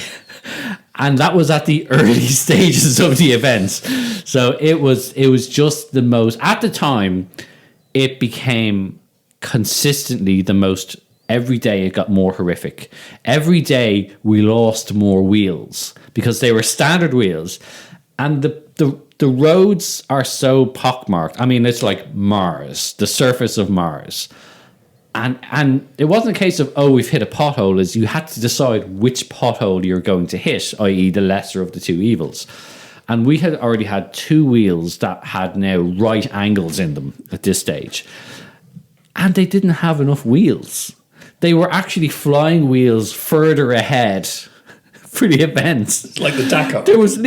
And that was at the early stages of the event. So it was just the most... At the time, it became consistently the most. Every day it got more horrific. Every day we lost more wheels because they were standard wheels, and the roads are so pockmarked. I mean, it's like Mars, the surface of Mars. And it wasn't a case of, oh, we've hit a pothole, is you had to decide which pothole you're going to hit, i.e. the lesser of the two evils. And we had already had two wheels that had now right angles in them at this stage. And they didn't have enough wheels. They were actually flying wheels further ahead for the event. It's like the Dakar. It was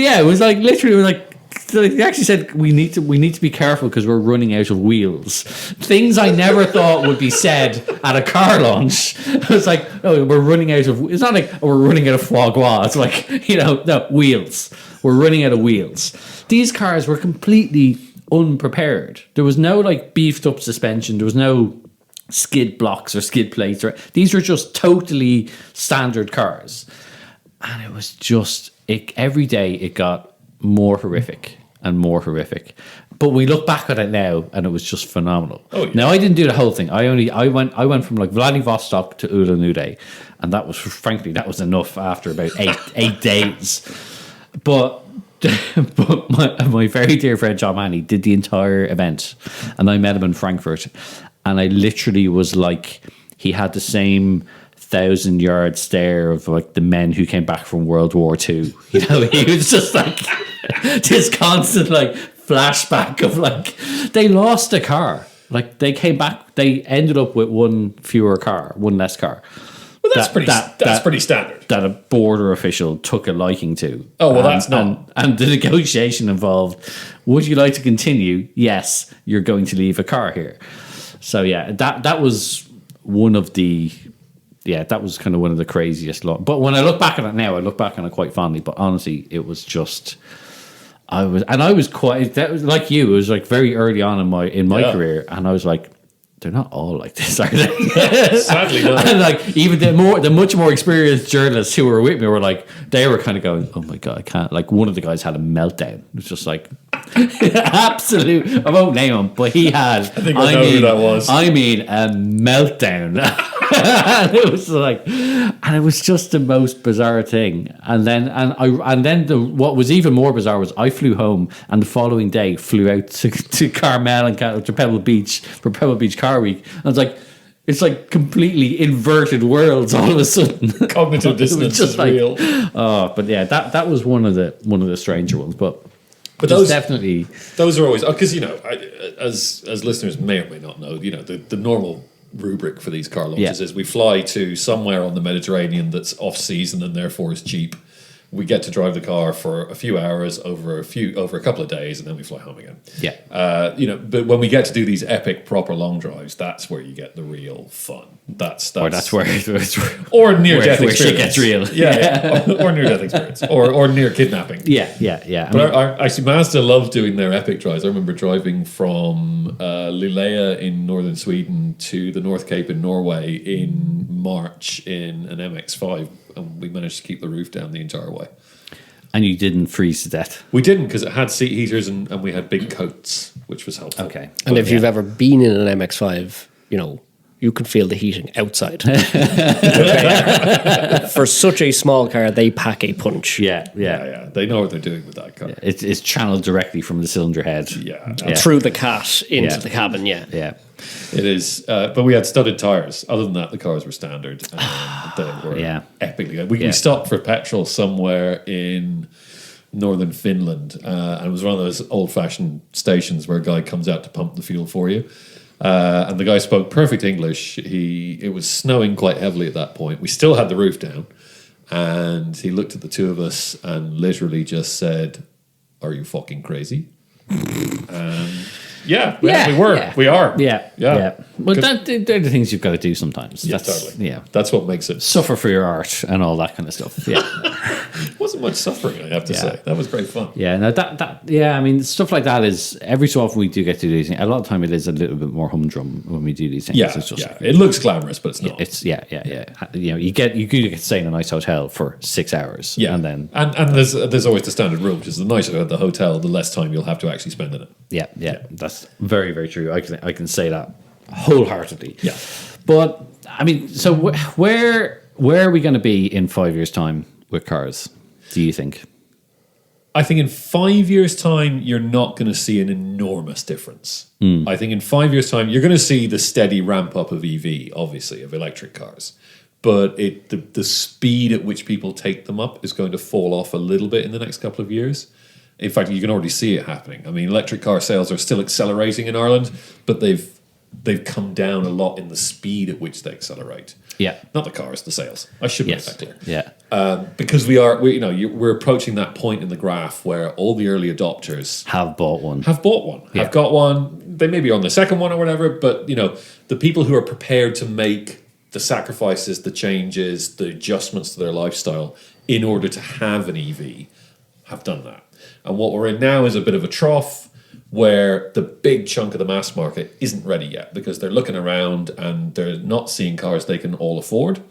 like literally like they actually said we need to be careful because we're running out of wheels. Things I never thought would be said at a car launch. It was like, oh, we're running out of. It's not like, oh, we're running out of foie gras. It's like, no, wheels. We're running out of wheels. These cars were completely unprepared. There was no like beefed up suspension. There was no skid blocks or skid plates. These were just totally standard cars, and it was just every day it got more horrific and more horrific. But we look back at it now, and it was just phenomenal. Oh, yeah. Now I didn't do the whole thing. I went from like Vladivostok to Ulan-Ude, and that was enough after about eight days. But my very dear friend John Manny did the entire event, and I met him in Frankfurt, and I literally was like, he had the same 1,000-yard stare of like the men who came back from World War II. He was just like this constant like flashback of like they lost a car. Like they came back, they ended up with one less car. Well, that's pretty standard. That a border official took a liking to. Oh, well, that's not. And the negotiation involved, would you like to continue? Yes, you're going to leave a car here. So, yeah, that was one of the... Yeah, that was kind of one of the craziest... But when I look back on it now, I look back on it quite fondly. But honestly, it was just... I was quite... That was like you. It was like very early on in my career. And I was like... They're not all like this, are they? Sadly not. And like even the much more experienced journalists who were with me were like, they were kind of going, oh my God, I can't. Like one of the guys had a meltdown. It was just like absolute. I won't name him, but he had. I think I know who that was. I mean, a meltdown. And it was like, and it was just the most bizarre thing. And then what was even more bizarre was I flew home, and the following day flew out to Carmel and to Pebble Beach for Pebble Beach Car Week. I was like, it's like completely inverted worlds all of a sudden. Cognitive dissonance is like, real. Oh, but yeah, that was one of the stranger ones, but those definitely are always because as listeners may or may not know, the normal rubric for these car launches is we fly to somewhere on the Mediterranean that's off season and therefore is cheap. We get to drive the car for a few hours over a couple of days, and then we fly home again. Yeah, but when we get to do these epic, proper long drives, that's where you get the real fun. That's where or near death experience. Where shit gets real. Yeah. Or near death experience, or near kidnapping. Yeah. But I actually Mazda love doing their epic drives. I remember driving from Luleå in northern Sweden to the North Cape in Norway in March in an MX-5. And we managed to keep the roof down the entire way. And you didn't freeze to death? We didn't, because it had seat heaters and we had big coats, which was helpful. Okay. And if you've ever been in an MX-5, you can feel the heating outside. For such a small car, they pack a punch. Yeah. They know what they're doing with that car. Yeah. It's channeled directly from the cylinder head. Yeah. Through the cat into the cabin, Yeah. It is, but we had studded tires. Other than that, the cars were standard. They were epically good. We stopped for petrol somewhere in northern Finland, and it was one of those old-fashioned stations where a guy comes out to pump the fuel for you. And the guy spoke perfect English. It was snowing quite heavily at that point. We still had the roof down, and he looked at the two of us and literally just said, "Are you fucking crazy?" We were. Yeah. We are. Yeah. Well, they're the things you've got to do sometimes. Yeah, totally. Yeah. That's what makes it. Suffer for your art and all that kind of stuff. Yeah. Wasn't much suffering, I have to say. That was great fun. Yeah, no, I mean, stuff like that is, every so often we do get to do these things. A lot of the time it is a little bit more humdrum when we do these things. Yeah, it's just it looks glamorous, but it's not. It's, you get to stay in a nice hotel for 6 hours. Yeah. And then... And there's always the standard rule, which is the nicer the hotel, the less time you'll have to actually spend in it. Yeah. That's very, very true. I can say that wholeheartedly. Yeah. But I mean, so where are we going to be in 5 years' time with cars? Do you think? I think in 5 years' time, you're not going to see an enormous difference. I think in 5 years' time, you're going to see the steady ramp up of EV, obviously, of electric cars. But the speed at which people take them up is going to fall off a little bit in the next couple of years. In fact, you can already see it happening. I mean, electric car sales are still accelerating in Ireland, but they've come down a lot in the speed at which they accelerate. Yeah, not the cars, the sales. I should make that clear. Yeah, because we're approaching that point in the graph where all the early adopters have bought one, have got one. They may be on the second one or whatever, but the people who are prepared to make the sacrifices, the changes, the adjustments to their lifestyle in order to have an EV have done that. And what we're in now is a bit of a trough where the big chunk of the mass market isn't ready yet because they're looking around and they're not seeing cars they can all afford,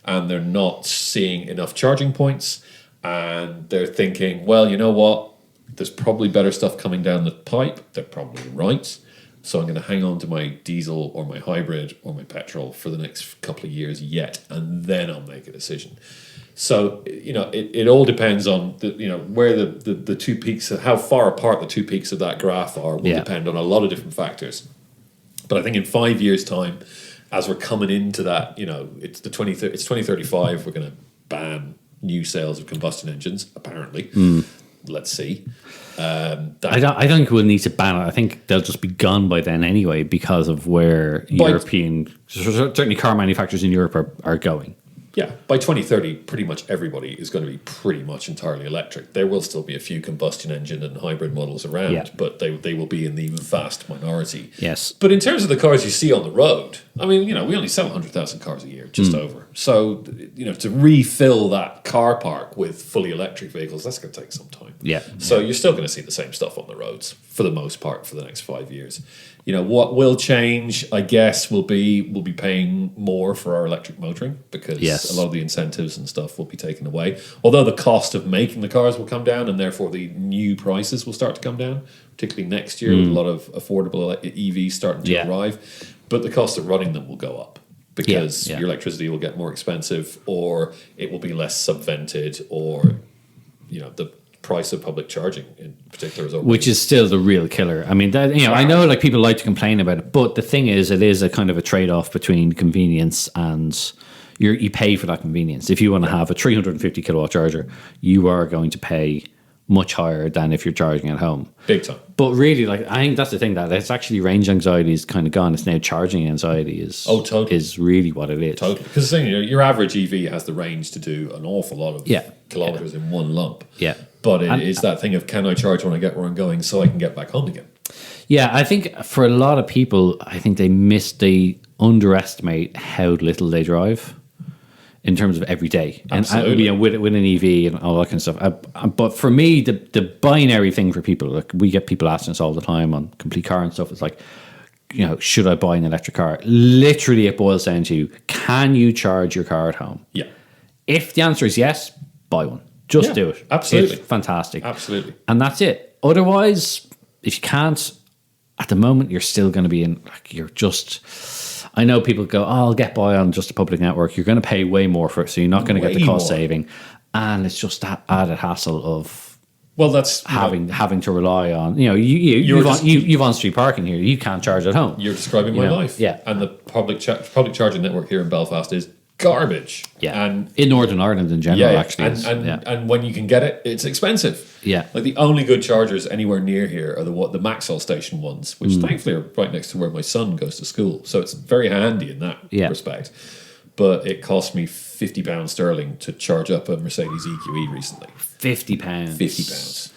and they're not seeing enough charging points, and they're thinking, well, you know what? There's probably better stuff coming down the pipe. They're probably right. So I'm going to hang on to my diesel or my hybrid or my petrol for the next couple of years yet, and then I'll make a decision. So, it all depends on where the two peaks, how far apart the two peaks of that graph are will depend on a lot of different factors. But I think in 5 years' time, as we're coming into that, it's 2035, we're going to ban new sales of combustion engines, apparently. Let's see. I don't think we'll need to ban it. I think they'll just be gone by then anyway because of where certainly car manufacturers in Europe are going. Yeah, by 2030, pretty much everybody is going to be pretty much entirely electric. There will still be a few combustion engine and hybrid models around, but they will be in the vast minority. Yes. But in terms of the cars you see on the road, I mean, we only sell 100,000 cars a year, just over. So, to refill that car park with fully electric vehicles, that's going to take some time. Yeah. So you're still going to see the same stuff on the roads for the most part for the next 5 years. What will change, I guess, we'll be paying more for our electric motoring because a lot of the incentives and stuff will be taken away. Although the cost of making the cars will come down and therefore the new prices will start to come down, particularly next year with a lot of affordable EVs starting to arrive. But the cost of running them will go up because your electricity will get more expensive, or it will be less subvented, or the price of public charging in particular is which is still the real killer. I mean, I know like people like to complain about it, but the thing is, it is a kind of a trade-off between convenience and you pay for that convenience. If you want to have a 350 kilowatt charger, you are going to pay much higher than if you're charging at home. Big time. But really, I think that's the thing, that it's actually range anxiety is kind of gone. It's now charging anxiety is really what it is. Totally. Because your average EV has the range to do an awful lot of kilometers in one lump. Yeah. But it is that thing of, can I charge when I get where I'm going so I can get back home again? Yeah, I think for a lot of people, I think they underestimate how little they drive in terms of every day. Absolutely. And with an EV and all that kind of stuff. But for me, the binary thing for people, like we get people asking us all the time on Complete Car and stuff, it's like, should I buy an electric car? Literally, it boils down to, can you charge your car at home? Yeah. If the answer is yes, buy one. Just do it. Absolutely. It's fantastic. Absolutely. And that's it. Otherwise, if you can't, at the moment, you're still going to be in, I know people go, I'll get by on just a public network. You're going to pay way more for it, so you're not going to get the cost saving. And it's just that added hassle of that's having to rely on, you've on-street parking here. You can't charge at home. You're describing my life. Yeah. And the public charging network here in Belfast is garbage. Yeah. And in Northern Ireland in general, actually. And when you can get it, it's expensive. Yeah. Like the only good chargers anywhere near here are the Maxwell station ones, which thankfully are right next to where my son goes to school. So it's very handy in that respect. But it cost me £50 sterling to charge up a Mercedes EQE recently. £50. £50.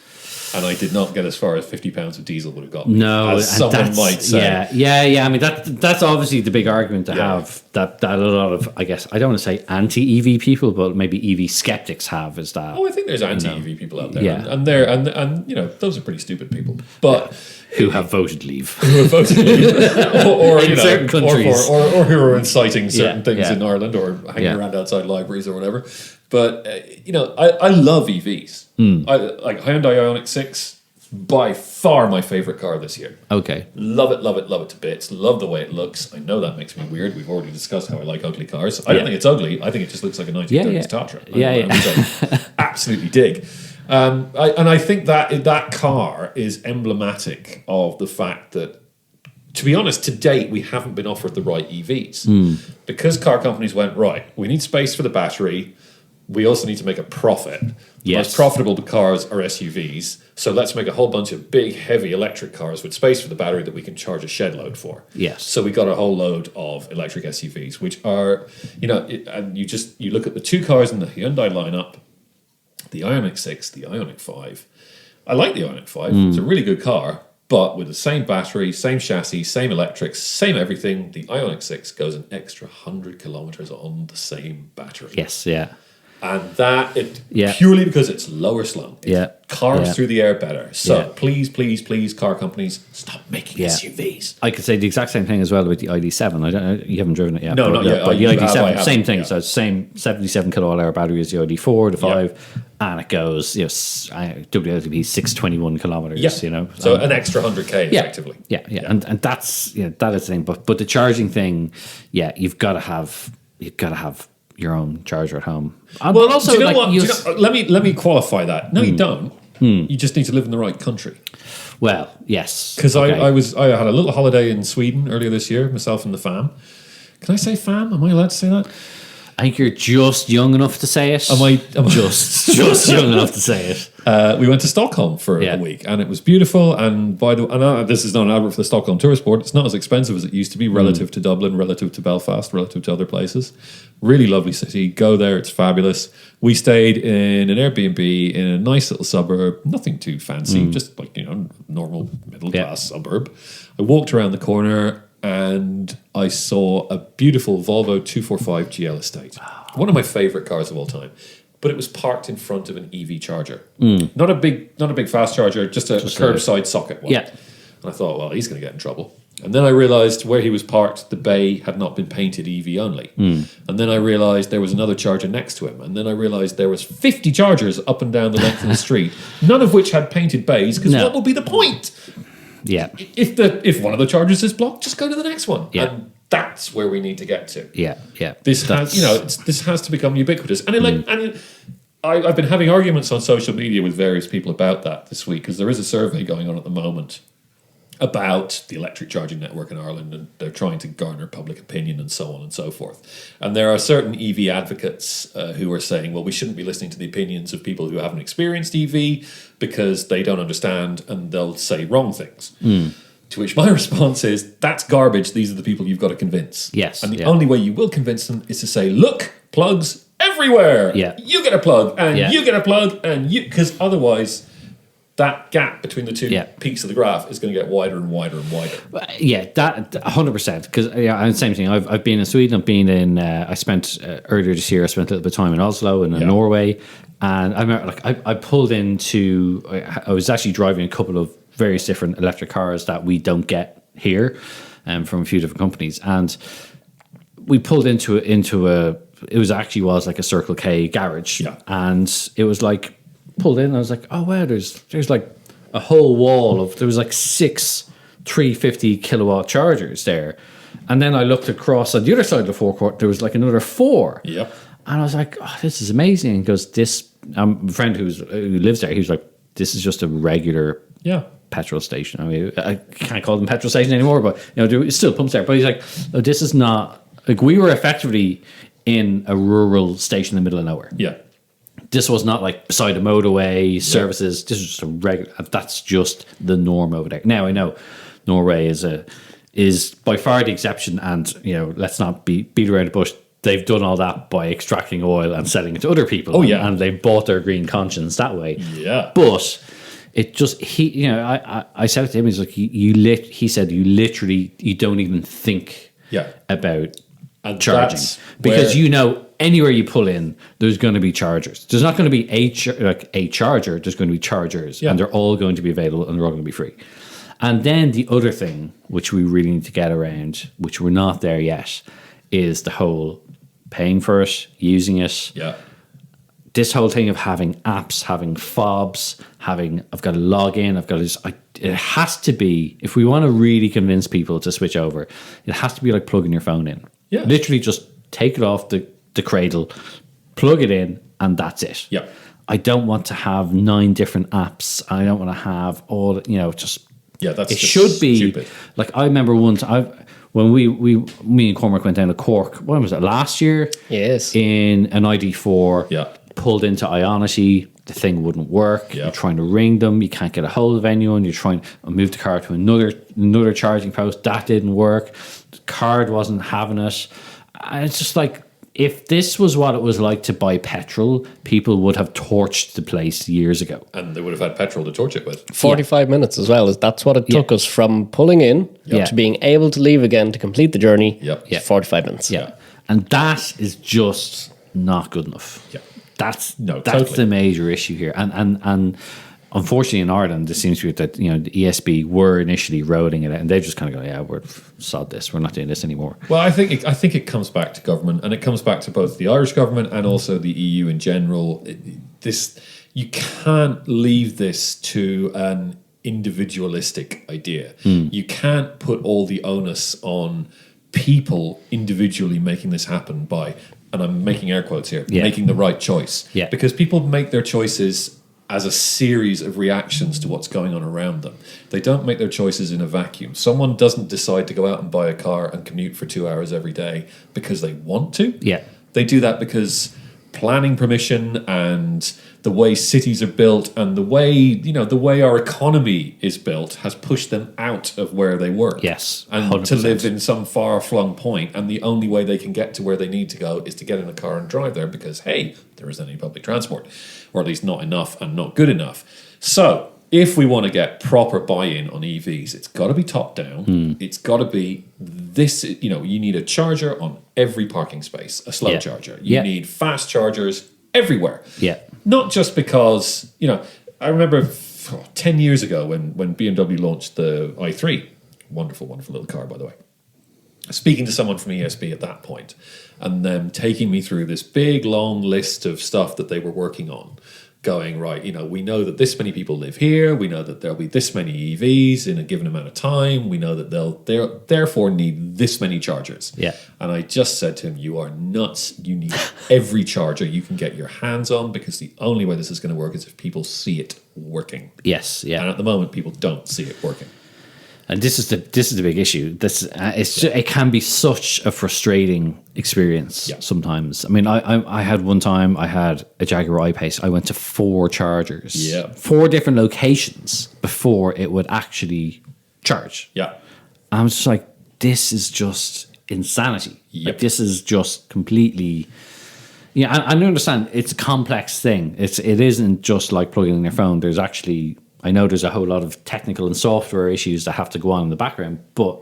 And I did not get as far as £50 of diesel would have got me. No, as someone might say. Yeah. I mean, that's obviously the big argument to have that a lot of, I guess, I don't want to say anti-EV people, but maybe EV skeptics have, is that. Oh, I think there's anti-EV people out there. Yeah. And those are pretty stupid people. But who have voted leave. or in certain countries. Or who are inciting certain things in Ireland or hanging around outside libraries or whatever. But, I love EVs. I like Hyundai Ioniq 6, by far my favorite car this year. Okay. Love it, love it, love it to bits. Love the way it looks. I know that makes me weird. We've already discussed how I like ugly cars. I don't think it's ugly. I think it just looks like a 1930s Tatra. Which I absolutely dig. I think that car is emblematic of the fact that, to be honest, to date, we haven't been offered the right EVs. Because car companies went, right, we need space for the battery. We also need to make a profit. The most profitable cars are SUVs. So let's make a whole bunch of big, heavy electric cars with space for the battery that we can charge a shed load for. Yes. So we got a whole load of electric SUVs, which are, and you look at the two cars in the Hyundai lineup, the Ioniq 6, the Ioniq 5. I like the Ioniq 5. It's a really good car. But with the same battery, same chassis, same electrics, same everything, the Ioniq 6 goes an extra 100 kilometers on the same battery. Yes, yeah. And that, purely because it's lower slung. It carves through the air better. So please, please, please, car companies, stop making SUVs. I could say the exact same thing as well with the ID7. I don't know, you haven't driven it yet. No, not yet. But the ID7, same thing. So same 77 kilowatt hour battery as the ID4, the 5, and it goes, WLTP 621 kilometers, So an extra 100k effectively. Yeah. And that's, that is the thing. But the charging thing, you've got to have your own charger at home. Well, also, let me qualify that. No, you don't. You just need to live in the right country. Well, yes, because I had a little holiday in Sweden earlier this year, myself and the fam. Can I say fam? Am I allowed to say that? I think you're just young enough to say it. Am I just young enough to say it? We went to Stockholm for a week, and it was beautiful. And this is not an advert for the Stockholm Tourist Board. It's not as expensive as it used to be relative to Dublin, relative to Belfast, relative to other places. Really lovely city. Go there; it's fabulous. We stayed in an Airbnb in a nice little suburb. Nothing too fancy, just like normal middle class suburb. I walked around the corner, and I saw a beautiful Volvo 245 GL Estate. One of my favorite cars of all time. But it was parked in front of an EV charger. Not a big fast charger, just a curbside socket one. Yeah. And I thought, well, he's going to get in trouble. And then I realized where he was parked, the bay had not been painted EV only. And then I realized there was another charger next to him. And then I realized there was 50 chargers up and down the length of the street, none of which had painted bays, because what will be the point? Yeah. If one of the chargers is blocked, just go to the next one. Yeah. And that's where we need to get to. Yeah. This has to become ubiquitous. And I've been having arguments on social media with various people about that this week, because there is a survey going on at the moment about the electric charging network in Ireland, and they're trying to garner public opinion and so on and so forth. And there are certain EV advocates who are saying, well, we shouldn't be listening to the opinions of people who haven't experienced EV because they don't understand and they'll say wrong things. To which my response is, that's garbage. These are the people you've got to convince. Yes. And the only way you will convince them is to say, look, plugs everywhere. Yeah. You get a plug and you get a plug and you, because otherwise that gap between the two peaks of the graph is going to get wider and wider and wider. Yeah, that 100%. Because and same thing. I've been in Sweden. I've been in. I spent earlier this year. I spent a little bit of time in Oslo and in Norway. And I remember, I pulled into. I was actually driving a couple of various different electric cars that we don't get here, from a few different companies. And we pulled into a. It was like a Circle K garage, and it was like. Pulled in, I was like, oh wow, there's like a whole wall of, there was like 6 350 kilowatt chargers there. And then I looked across on the other side of the forecourt, there was like another 4. Yep. And I was like, oh, this is amazing. And goes, this, a friend who lives there, he was like, this is just a regular petrol station. I mean, I can't call them petrol station anymore, but it's still pumps there. But he's like, oh, this is not, like, we were effectively in a rural station in the middle of nowhere. Yeah. This was not like beside a motorway services. This was just a regular. That's just the norm over there. Now I know Norway is by far the exception, and let's not beat around the bush. They've done all that by extracting oil and selling it to other people. And they bought their green conscience that way. Yeah, but it just I said it to him. He's like he said you literally you don't even think about charging because anywhere you pull in, there's going to be chargers. There's not going to be a charger. There's going to be chargers, and they're all going to be available, and they're all going to be free. And then the other thing, which we really need to get around, which we're not there yet, is the whole paying for it, using it. Yeah. this whole thing of having apps, having fobs, I've got to log in, it has to be, if we want to really convince people to switch over, it has to be like plugging your phone in. Yeah. Literally just take it off the cradle, plug it in, and that's it. Yeah. I don't want to have 9 different apps. I don't want to have all, just... Yeah, that's it just should be stupid. like, I remember once when me and Cormac went down to Cork. When was it? Last year? Yes. In an ID4. Yeah. Pulled into Ionity. The thing wouldn't work. Yeah. You're trying to ring them. You can't get a hold of anyone. You're trying to move the car to another charging post. That didn't work. The card wasn't having it. And it's just like, if this was what it was like to buy petrol, people would have torched the place years ago. And they would have had petrol to torch it with. 45 minutes as well. That's what it took us from pulling in to being able to leave again to complete the journey. Yep. Yeah. 45 minutes. Yeah. And that is just not good enough. Yeah. That's totally. the major issue here. And unfortunately in Ireland, it seems to be that, the ESB were initially rolling it out, and they've just kind of gone, yeah, we're sod this. We're not doing this anymore. Well, I think it comes back to government, and it comes back to both the Irish government and also the EU in general. You can't leave this to an individualistic idea. You can't put all the onus on people individually making this happen by, and I'm making air quotes here, making the right choice. Yeah. Because people make their choices as a series of reactions to what's going on around them. They don't make their choices in a vacuum. Someone doesn't decide to go out and buy a car and commute for 2 hours every day because they want to. Yeah. They do that because planning permission and the way cities are built and the way our economy is built has pushed them out of where they work. Yes, And 100%. to live in some far-flung point, and the only way they can get to where they need to go is to get in a car and drive there because, hey, there isn't any public transport, or at least not enough and not good enough. So if we want to get proper buy-in on EVs, it's got to be top-down. It's got to be this, you need a charger on every parking space, a slow charger. You need fast chargers everywhere. Yeah. Not just because, I remember 10 years ago when BMW launched the i3, wonderful, wonderful little car, by the way, speaking to someone from ESB at that point and them taking me through this big, long list of stuff that they were working on, going, right, we know that this many people live here, we know that there'll be this many EVs in a given amount of time, we know that they'll therefore need this many chargers. Yeah. And I just said to him, you are nuts. You need every charger you can get your hands on, because the only way this is going to work is if people see it working. Yes. Yeah. And at the moment, people don't see it working. And this is the big issue. It can be such a frustrating experience sometimes. I mean, I had one time, I had a Jaguar I-Pace. I went to 4 chargers, 4 different locations before it would actually charge. Yeah. And I was just like, this is just insanity. Yep. Like, this is just completely... Yeah, I understand it's a complex thing. It isn't just like plugging in your phone. There's actually... I know there's a whole lot of technical and software issues that have to go on in the background, but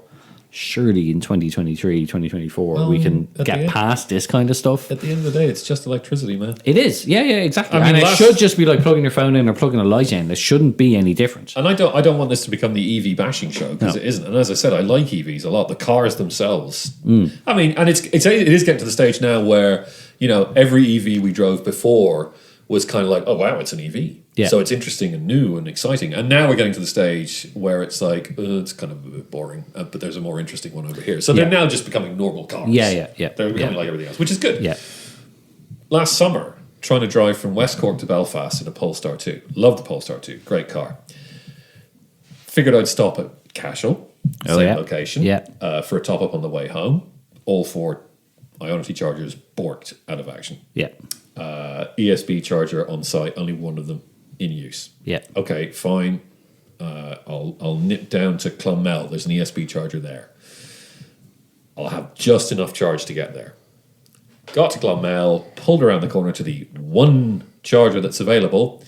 surely in 2023, 2024, we can get past this kind of stuff. At the end of the day, it's just electricity, man. It is. Yeah, exactly. I mean, and it should just be like plugging your phone in or plugging a light in. It shouldn't be any different. And I don't want this to become the EV bashing show, because it isn't. And as I said, I like EVs a lot. The cars themselves. I mean, and it is getting to the stage now where, every EV we drove before was kind of like, oh, wow, it's an EV. Yeah. So it's interesting and new and exciting. And now we're getting to the stage where it's like, it's kind of a bit boring, but there's a more interesting one over here. So they're now just becoming normal cars. Yeah. They're becoming like everything else, which is good. Yeah. Last summer, trying to drive from West Cork to Belfast in a Polestar 2. Love the Polestar 2. Great car. Figured I'd stop at Cashel, same location, for a top-up on the way home. All 4 Ionity chargers borked out of action. Yeah. ESB charger on site, only one of them in use. Yeah. Okay, fine. I'll nip down to Clonmel. There's an ESB charger there. I'll have just enough charge to get there. Got to Clonmel, pulled around the corner to the one charger that's available,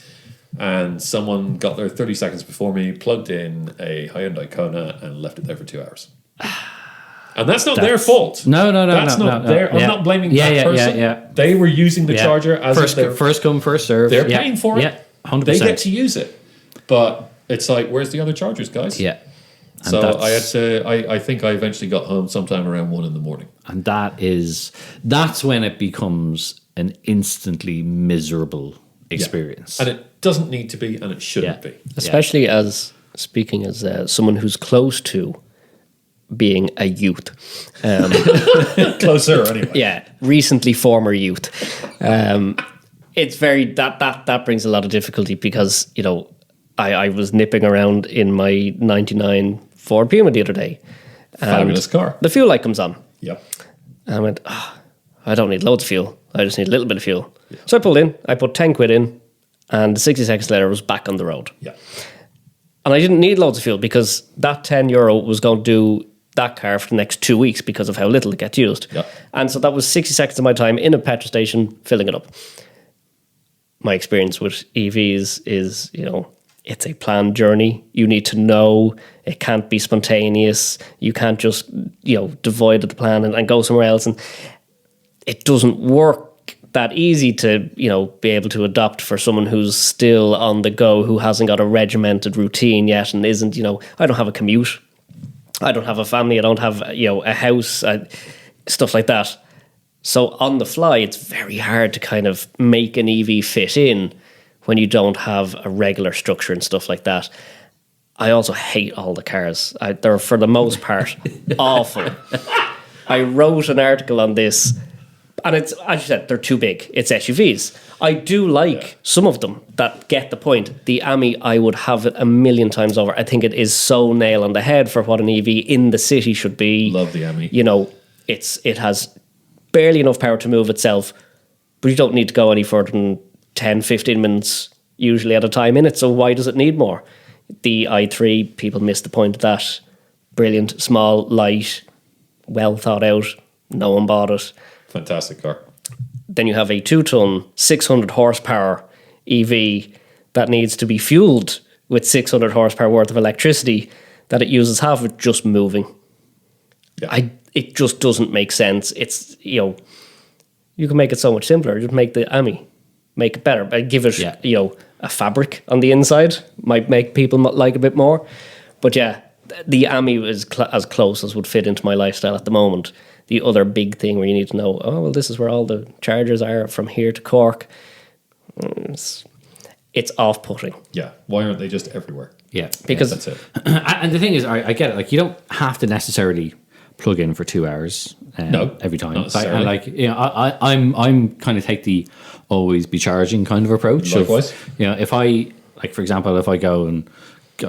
and someone got there 30 seconds before me, plugged in a Hyundai Kona, and left it there for 2 hours. And that's not their fault. No. That's not their. I'm not blaming that person. Yeah. They were using the charger as first come, first serve. They're paying for it. Yeah, 100%. They get to use it. But it's like, where's the other chargers, guys? Yeah. So I think I eventually got home sometime around 1 a.m. And that's when it becomes an instantly miserable experience. And it doesn't need to be, and it shouldn't be. Especially as someone who's close to being a youth. Closer, anyway. Yeah, recently former youth. It's very, that brings a lot of difficulty because, I was nipping around in my 99 Ford Puma the other day. Fabulous car. The fuel light comes on. Yep. And I went, I don't need loads of fuel. I just need a little bit of fuel. Yeah. So I pulled in, I put 10 quid in, and 60 seconds later I was back on the road. Yeah. And I didn't need loads of fuel because that €10 was going to do that car for the next 2 weeks because of how little it gets used. Yep. And so that was 60 seconds of my time in a petrol station filling it up. My experience with EVs is, it's a planned journey. You need to know it can't be spontaneous. You can't just, devoid of the plan and go somewhere else. And it doesn't work that easy to, be able to adopt for someone who's still on the go, who hasn't got a regimented routine yet and isn't, I don't have a commute. I don't have a family. I don't have, a house, stuff like that. So on the fly, it's very hard to kind of make an EV fit in when you don't have a regular structure and stuff like that. I also hate all the cars. They're, for the most part, awful. I wrote an article on this, and it's, as you said, they're too big. It's SUVs. I do like some of them that get the point. The Ami, I would have it a million times over. I think it is so nail on the head for what an EV in the city should be. Love the Ami. It has barely enough power to move itself, but you don't need to go any further than 10, 15 minutes usually at a time in it. So why does it need more? The i3, people miss the point of that. Brilliant, small, light, well thought out. No one bought it. Fantastic car. Then you have a 2-ton, 600 horsepower EV that needs to be fueled with 600 horsepower worth of electricity that it uses half of it just moving. Yeah. It just doesn't make sense. It's, you can make it so much simpler. Just make the Ami, make it better. But give it, a fabric on the inside. Might make people like a bit more. But yeah, the Ami is as close as would fit into my lifestyle at the moment. The other big thing where you need to know, this is where all the chargers are from here to Cork. It's off-putting. Yeah. Why aren't they just everywhere? Yeah. Because that's it. And the thing is, I get it. Like, you don't have to necessarily plug in for 2 hours every time. I'm kind of take the always be charging kind of approach. Likewise. If I, like, for example, if I go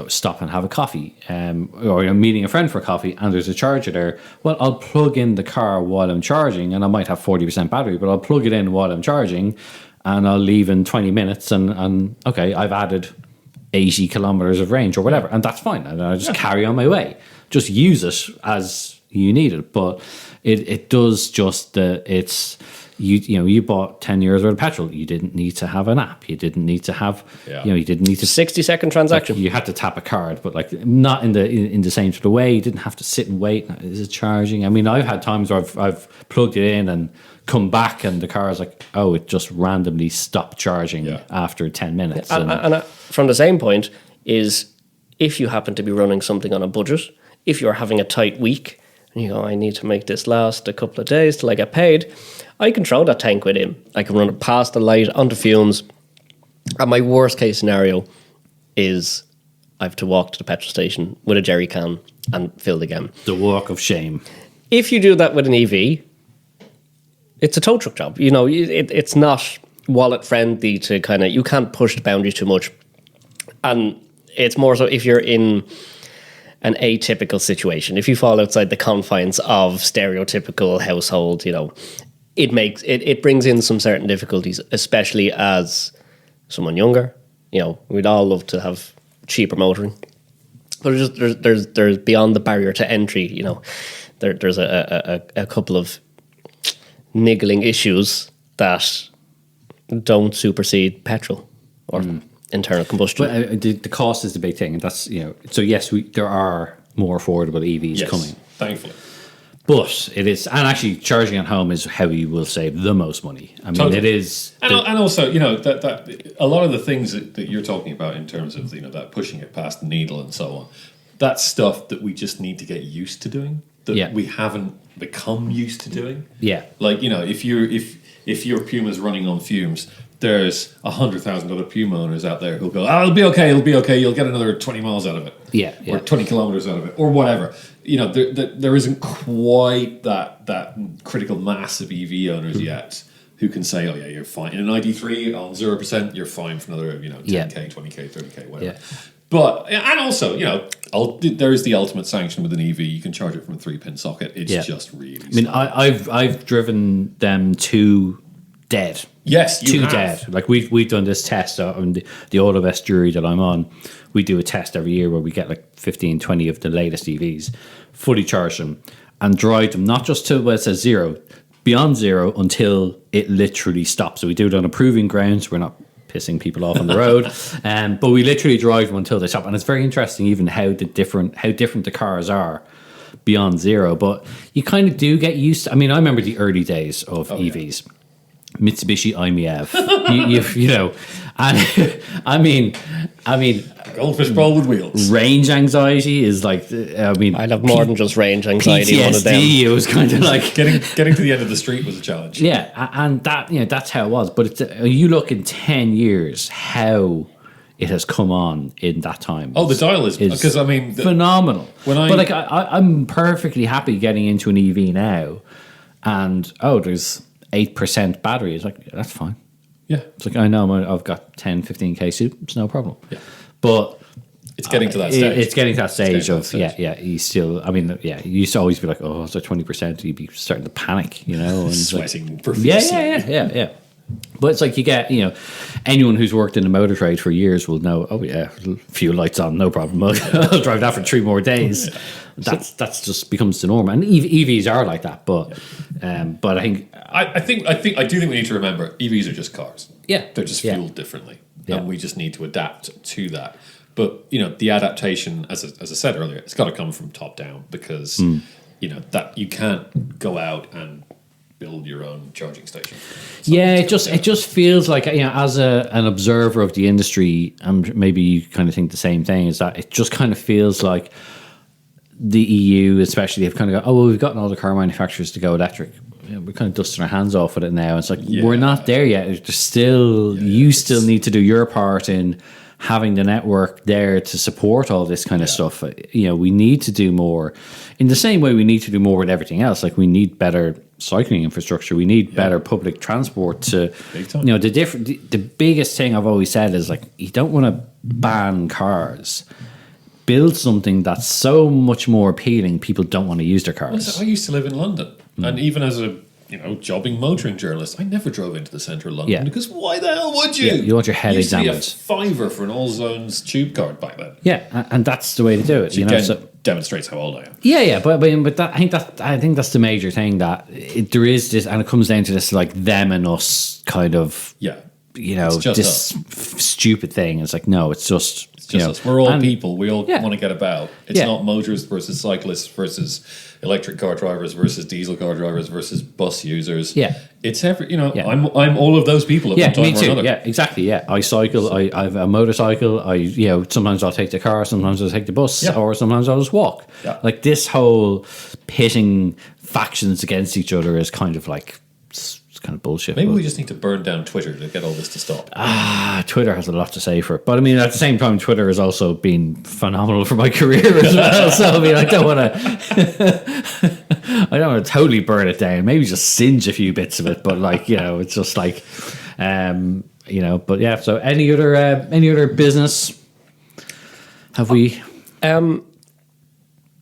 stop and have a coffee, or I'm meeting a friend for coffee and there's a charger there, well, I'll plug in the car while I'm charging, and I might have 40% battery, but I'll plug it in while I'm charging and I'll leave in 20 minutes and okay, I've added 80 kilometers of range or whatever, and that's fine. And I just carry on my way. Just use it as you need it. But it does just it's you bought 10 years worth of petrol. You didn't need to have an app. You didn't need to have you didn't need to 60-second transaction. You had to tap a card, but not in the same sort of way. You didn't have to sit and wait. Is it charging? I mean, I've had times where I've plugged it in and come back and the car is like, it just randomly stopped charging after 10 minutes. And from the same point is, if you happen to be running something on a budget, if you're having a tight week and you go, I need to make this last a couple of days till I get paid, I can throw that 10 quid in. I can run it past the light onto fumes. And my worst case scenario is I have to walk to the petrol station with a jerry can and fill again. The walk of shame. If you do that with an EV, it's a tow truck job. It's not wallet friendly to you can't push the boundary too much. And it's more so if you're in an atypical situation, if you fall outside the confines of stereotypical household, it brings in some certain difficulties, especially as someone younger. We'd all love to have cheaper motoring, but there's beyond the barrier to entry. There's a couple of niggling issues that don't supersede petrol or internal combustion. But the cost is the big thing, and that's So yes, there are more affordable EVs coming, thankfully. But it is, and actually charging at home is how you will save the most money. I mean, totally. It is, and also that a lot of the things that you're talking about in terms of that pushing it past the needle and so on. that's stuff that we just need to get used to doing, that we haven't become used to doing. Yeah. Like, if your Puma's running on fumes, there's 100,000 other Puma owners out there who'll go, it'll be okay, you'll get another 20 miles out of it. Yeah. Or 20 kilometers out of it, or whatever. There isn't quite that critical mass of EV owners yet who can say, oh yeah, you're fine. In an ID3 on 0%, you're fine for another, 10K, 20K, 30K, whatever. Yeah. But, and also, there is the ultimate sanction with an EV. You can charge it from a 3-pin socket. It's just really slow. I've driven them to dead. Yes, you have. Dead. Like we've done this test on the Autobest jury that I'm on. We do a test every year where we get like 15, 20 of the latest EVs, fully charge them, and drive them not just till where it says 0, beyond 0 until it literally stops. So we do it on a proving grounds. We're not pissing people off on the road, but we literally drive them until they stop. And it's very interesting, even how different the cars are beyond 0. But you kind of do get used to. I mean, I remember the early days of EVs. Mitsubishi IMEV, and I mean, goldfish bowl with wheels. Range anxiety is like, I'd have more than just range anxiety. PTSD, one of them. It was kind of like getting to the end of the street was a challenge. Yeah, and that's how it was. But you look in 10 years how it has come on in that time. Oh, the dial is because phenomenal. I'm perfectly happy getting into an EV now, and there's 8% battery. It's like, that's fine. Yeah. It's like, I know I've got 10, 15K soup. It's no problem. Yeah. But it's getting to that stage. It's getting to that stage you still, you used to always be like, oh, it's like 20%. You'd be starting to panic, And sweating profusely. Yeah. But it's like you get, anyone who's worked in the motor trade for years will know, oh yeah, fuel lights on, no problem. I'll drive that for 3 more days. Yeah. That's just becomes the norm. And EVs are like that, but I do think we need to remember EVs are just cars. Yeah. They're just fueled differently. Yeah. And we just need to adapt to that. But, the adaptation, as I said earlier, it's got to come from top down because, that you can't go out and build your own charging station. It just feels like, as an observer of the industry, and maybe you kind of think the same thing, is that it just kind of feels like the EU especially have kind of go, we've gotten all the car manufacturers to go electric. We're kind of dusting our hands off with it now. It's like, we're not there yet. There's still, still need to do your part in having the network there to support all this kind of stuff. We need to do more in the same way we need to do more with everything else. Like, we need better cycling infrastructure. We need better public transport to, the biggest thing I've always said is, like, you don't want to ban cars. Build something that's so much more appealing, people don't want to use their cars. I used to live in London, and even as a jobbing motoring journalist, I never drove into the centre of London because why the hell would you? Yeah, you want your head examined. Used to be a £5 for an all zones tube card back then. Yeah, and that's the way to do it. So demonstrates how old I am. Yeah, but that, I think that's the major thing, that there is this, and it comes down to this like them and us kind of this stupid thing. It's like, no, it's just us. We're all people. We all want to get about. It's not motors versus cyclists versus electric car drivers versus diesel car drivers versus bus users. Yeah, it's I'm all of those people at one time me too. or another. Yeah, exactly. Yeah, I cycle. I have a motorcycle. Sometimes I'll take the car. Sometimes I'll take the bus, or sometimes I'll just walk. Yeah. Like, this whole pitting factions against each other is kind of like, it's kind of bullshit. Maybe we just need to burn down Twitter to get all this to stop. Twitter has a lot to say for it. But I mean, at the same time, Twitter has also been phenomenal for my career as well. So I mean, I don't want to totally burn it down. Maybe just singe a few bits of it. But it's just like, but yeah. So any other business have we?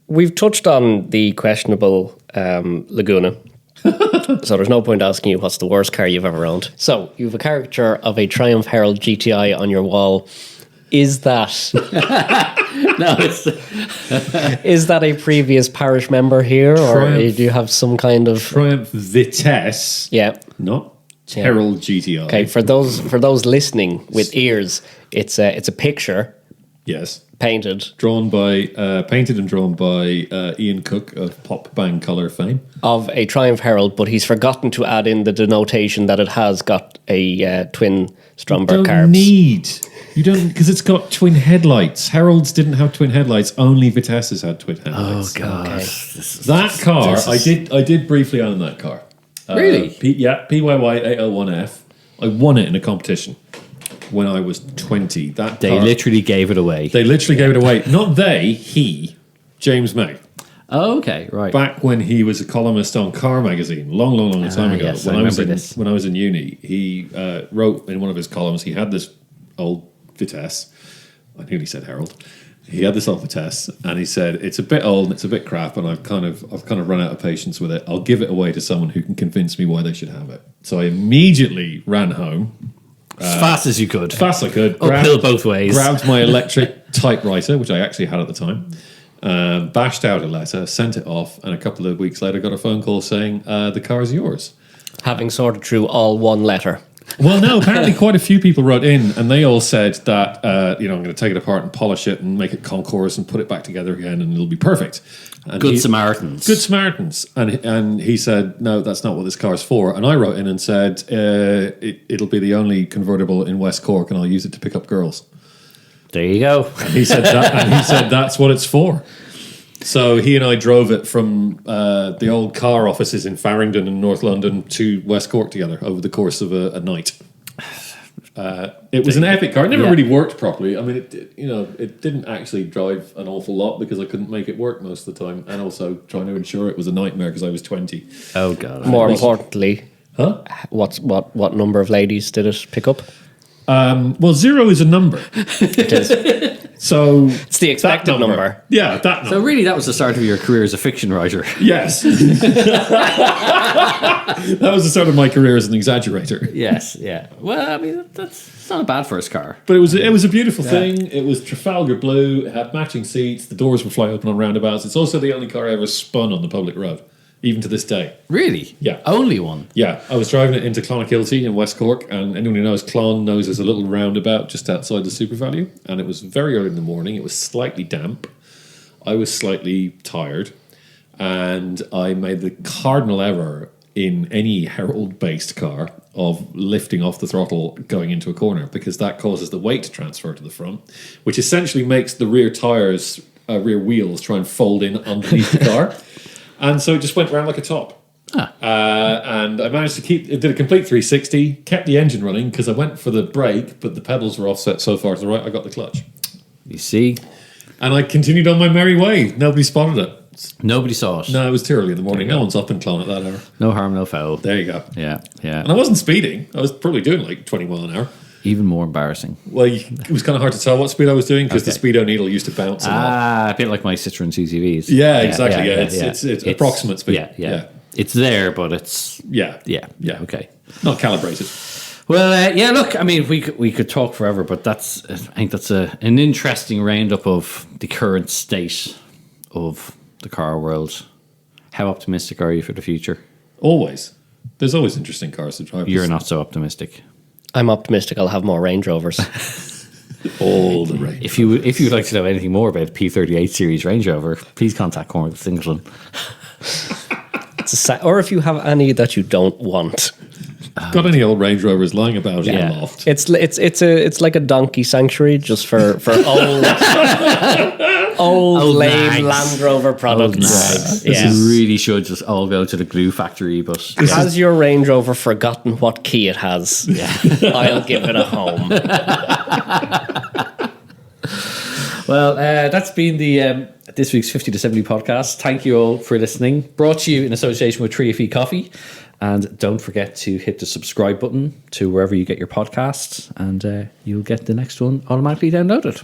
We've touched on the questionable Laguna. So there's no point asking you what's the worst car you've ever owned. So you have a caricature of a Triumph Herald GTI on your wall. Is that is that a previous parish member here, or do you have some kind of Triumph Vitesse? Yeah, not Herald GTI. Okay, for those listening with ears, it's a picture. Yes. painted painted and drawn by Ian Cook of Pop Bang Colour fame. Of a Triumph Herald, but he's forgotten to add in the denotation that it has got a twin Stromberg carbs. You don't, because it's got twin headlights. Heralds didn't have twin headlights. Only Vitesses had twin headlights. Oh god, Okay. That car, I did briefly own that car. Really? PYY 801F. I won it in a competition when I was 20. They literally gave it away. They literally gave it away. Not they, he, James May. Oh, okay, right. Back when he was a columnist on Car Magazine, long time ago. Yes, when I remember this. When I was in uni, he wrote in one of his columns. He had this old Vitesse. I nearly said Herald. He had this old Vitesse, and he said it's a bit old and it's a bit crap, and I've kind of run out of patience with it. I'll give it away to someone who can convince me why they should have it. So I immediately ran home. As fast as you could. Fast I could. Uphill both ways. Grabbed my electric typewriter, which I actually had at the time. Bashed out a letter, sent it off, and a couple of weeks later got a phone call saying, the car's yours. Having sorted through all one letter. Well, no, apparently quite a few people wrote in, and they all said that, I'm going to take it apart and polish it and make it concours and put it back together again, and it'll be perfect. And Good Samaritans. Good Samaritans. And he said, no, that's not what this car's for. And I wrote in and said, it'll be the only convertible in West Cork, and I'll use it to pick up girls. There you go. And he said that's what it's for. So he and I drove it from the old car offices in Farringdon in North London to West Cork together over the course of a night. It was an epic car. It never really worked properly. I mean, it didn't actually drive an awful lot because I couldn't make it work most of the time, and also trying to insure it was a nightmare because I was 20. Oh god. More importantly, Huh? What number of ladies did it pick up? Well, 0 is a number. It is. So It's the expected number. Yeah, that number. So really, that was the start of your career as a fiction writer. Yes. That was the start of my career as an exaggerator. Yes, yeah. Well, I mean, that's not a bad first car. But it was a beautiful thing. It was Trafalgar blue. It had matching seats. The doors would fly open on roundabouts. It's also the only car I ever spun on the public road, even to this day. Really? Yeah. Only one? Yeah, I was driving it into Clonakilty in West Cork, and anyone who knows Clon knows there's a little roundabout just outside the Super Value, and it was very early in the morning. It was slightly damp. I was slightly tired, and I made the cardinal error in any Herald-based car of lifting off the throttle going into a corner, because that causes the weight to transfer to the front, which essentially makes the rear tires, rear wheels try and fold in underneath the car. And so it just went around like a top. And I managed to it did a complete 360, kept the engine running because I went for the brake, but the pedals were offset so far to the right, I got the clutch. You see? And I continued on my merry way. Nobody spotted it. Nobody saw it. No, it was too early in the morning. No one's up in Clon at that hour. No harm, no foul. There you go. Yeah, yeah. And I wasn't speeding. I was probably doing like 20 mile an hour. Even more embarrassing. Well, it was kind of hard to tell what speed I was doing because the speedo needle used to bounce. A bit like my Citroen CCVs. Yeah, exactly. It's approximate speed. Yeah. It's there, but it's... Yeah. Okay. Not calibrated. Well, look, I mean, we could talk forever, but I think that's an interesting roundup of the current state of the car world. How optimistic are you for the future? Always. There's always interesting cars to drive. You're not so optimistic. I'm optimistic I'll have more Range Rovers. All the range. If you'd like to know anything more about P38 series Range Rover, please contact Cormac Singleton. Or if you have any that you don't want. Got any old Range Rovers lying about in the loft? It's like a donkey sanctuary just for old lame Land Rover products. This really should just all go to the glue factory. But has your Range Rover forgotten what key it has? Yeah. I'll give it a home. Well, that's been the this week's 50 to 70 podcast. Thank you all for listening. Brought to you in association with 3FE Coffee. And don't forget to hit the subscribe button to wherever you get your podcasts, and you'll get the next one automatically downloaded.